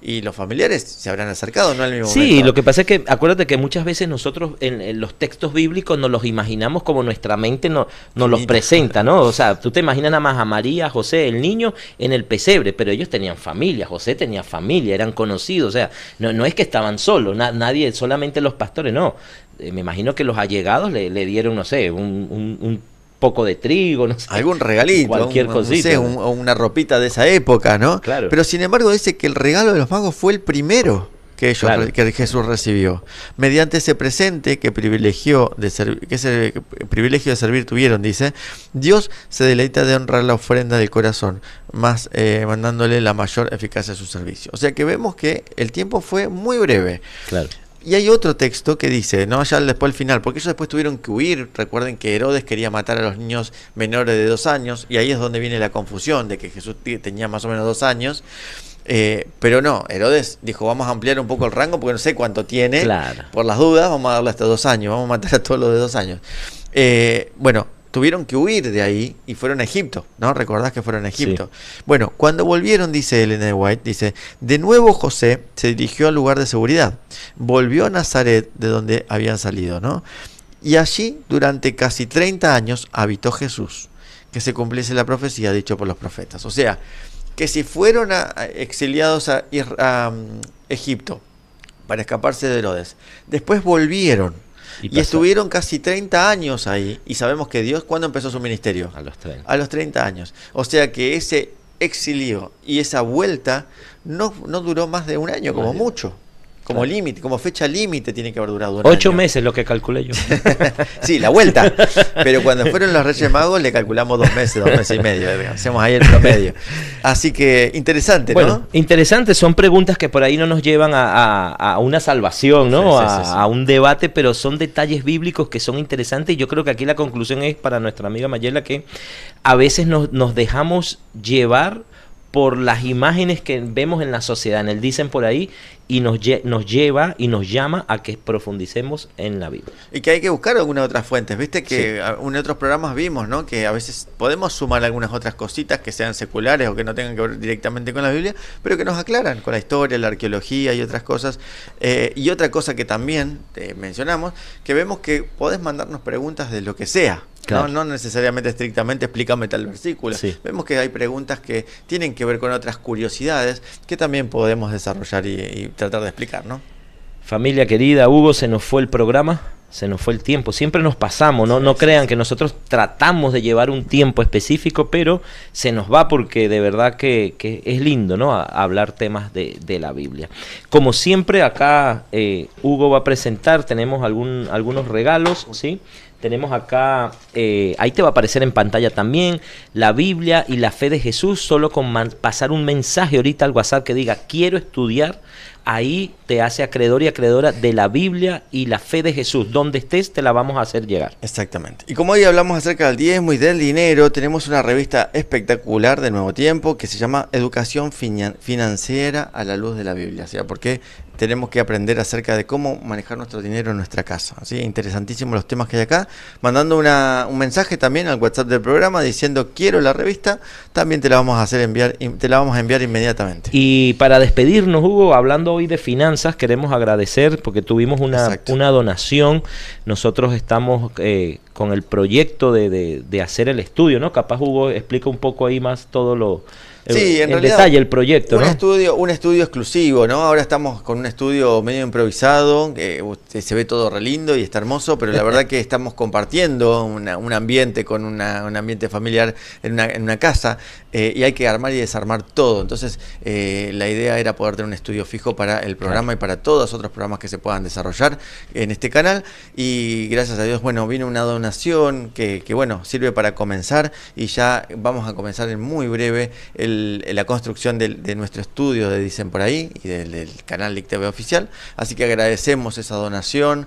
Y los familiares se habrán acercado, no al mismo Sí, momento. lo que pasa es que acuérdate que muchas veces nosotros en los textos bíblicos nos los imaginamos como nuestra mente nos los Finita. presenta, ¿no? O sea, tú te imaginas nada más a María, a José, el niño en el pesebre, pero ellos tenían familia, José tenía familia, eran conocidos, o sea, no es que estaban solos, nadie, solamente los pastores, no. Me imagino que los allegados le dieron, no sé, un poco de trigo, no sé. Algún regalito, Cualquier no cosita, sé, ¿no? o una ropita de esa época, ¿no? Claro. Pero sin embargo dice que el regalo de los magos fue el primero que ellos, Claro. que Jesús recibió. Mediante ese presente que privilegio de servir tuvieron, dice, Dios se deleita de honrar la ofrenda del corazón, más mandándole la mayor eficacia a su servicio. O sea que vemos que el tiempo fue muy breve. Claro. Y hay otro texto que dice, no, ya después al final, porque ellos después tuvieron que huir. Recuerden que Herodes quería matar a los niños menores de 2 años, y ahí es donde viene la confusión de que Jesús tenía más o menos 2 años. Pero no, Herodes dijo, vamos a ampliar un poco el rango porque no sé cuánto tiene. Claro. Por las dudas, vamos a darle hasta 2 años, vamos a matar a todos los de 2 años. Bueno, tuvieron que huir de ahí y fueron a Egipto, ¿no? ¿Recordás que fueron a Egipto? Sí. Bueno, cuando volvieron, dice Ellen G. White, dice, de nuevo José se dirigió al lugar de seguridad, volvió a Nazaret de donde habían salido, ¿no? Y allí, durante casi 30 años, habitó Jesús, que se cumpliese la profecía dicho por los profetas. O sea, que si fueron exiliados a Egipto para escaparse de Herodes, después volvieron, y estuvieron casi 30 años ahí. Y sabemos que Dios, ¿cuándo empezó su ministerio? A los 30. A los 30 años. O sea que ese exilio y esa vuelta no duró más de 1 año, como mucho. Como límite, como fecha límite tiene que haber durado 1 año. 8 meses lo que calculé yo. Sí, la vuelta. Pero cuando fueron los Reyes Magos le calculamos 2 meses, 2 meses y medio. Hacemos ahí el promedio. Así que interesante, ¿no? Bueno, interesante. Son preguntas que por ahí no nos llevan a una salvación, ¿no? Sí. A un debate, pero son detalles bíblicos que son interesantes. Y yo creo que aquí la conclusión es para nuestra amiga Mayela que a veces nos dejamos llevar por las imágenes que vemos en la sociedad, en el dicen por ahí, y nos lleva y nos llama a que profundicemos en la Biblia. Y que hay que buscar algunas otras fuentes, viste que en otros programas vimos, ¿no? Que a veces podemos sumar algunas otras cositas que sean seculares o que no tengan que ver directamente con la Biblia, pero que nos aclaran con la historia, la arqueología y otras cosas. Y otra cosa que también mencionamos, que vemos que podés mandarnos preguntas de lo que sea. Claro. No necesariamente estrictamente explícame tal versículo. Sí. Vemos que hay preguntas que tienen que ver con otras curiosidades que también podemos desarrollar y tratar de explicar, ¿no? Familia querida, Hugo, se nos fue el programa, se nos fue el tiempo. Siempre nos pasamos, ¿no? No crean que nosotros tratamos de llevar un tiempo específico, pero se nos va porque de verdad que es lindo, ¿no? Hablar temas de la Biblia. Como siempre, acá Hugo va a presentar, tenemos algunos regalos, ¿sí? Tenemos acá, ahí te va a aparecer en pantalla también, la Biblia y la fe de Jesús, solo con pasar un mensaje ahorita al WhatsApp que diga, quiero estudiar, ahí te hace acreedor y acreedora de la Biblia y la fe de Jesús. Donde estés, te la vamos a hacer llegar. Exactamente. Y como hoy hablamos acerca del diezmo y del dinero, tenemos una revista espectacular de Nuevo Tiempo que se llama Educación Financiera a la Luz de la Biblia. O sea, porque tenemos que aprender acerca de cómo manejar nuestro dinero en nuestra casa. ¿Sí? Interesantísimos los temas que hay acá. Mandando un mensaje también al WhatsApp del programa diciendo quiero la revista, también te la vamos a enviar inmediatamente. Y para despedirnos, Hugo, hablando hoy de finanzas, queremos agradecer porque tuvimos una donación. Nosotros estamos con el proyecto de hacer el estudio, ¿no? Capaz Hugo explica un poco ahí más todo lo... Sí, en realidad, detalle el proyecto, un ¿no? estudio exclusivo, ¿no? Ahora estamos con un estudio medio improvisado, que se ve todo re lindo y está hermoso, pero la verdad que estamos compartiendo un ambiente con un ambiente familiar en una casa, y hay que armar y desarmar todo. Entonces, la idea era poder tener un estudio fijo para el programa y para todos los otros programas que se puedan desarrollar en este canal. Y gracias a Dios, bueno, vino una donación que bueno, sirve para comenzar, y ya vamos a comenzar en muy breve la construcción de nuestro estudio de Dicen por ahí y del canal LIC TV oficial. Así que agradecemos esa donación.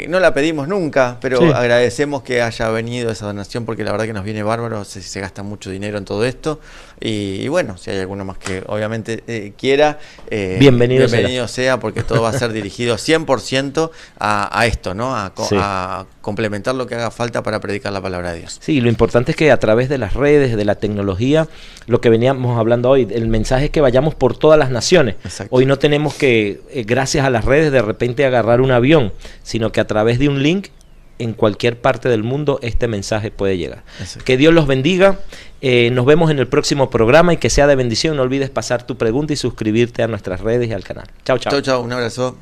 No la pedimos nunca, pero Sí. agradecemos que haya venido esa donación porque la verdad que nos viene bárbaro, se gasta mucho dinero en todo esto. Y bueno, si hay alguno más que obviamente quiera, Bienvenido sea, porque todo va a ser dirigido 100% a esto, ¿no? Sí. A complementar lo que haga falta para predicar la palabra de Dios. Sí, lo importante es que a través de las redes, de la tecnología, lo que veníamos hablando hoy, el mensaje es que vayamos por todas las naciones. Exacto. Hoy no tenemos que, gracias a las redes, de repente agarrar un avión, sino que a través de un link, en cualquier parte del mundo, este mensaje puede llegar. Exacto. Que Dios los bendiga. Nos vemos en el próximo programa y que sea de bendición. No olvides pasar tu pregunta y suscribirte a nuestras redes y al canal. Chao, chao. Chau, chau, un abrazo.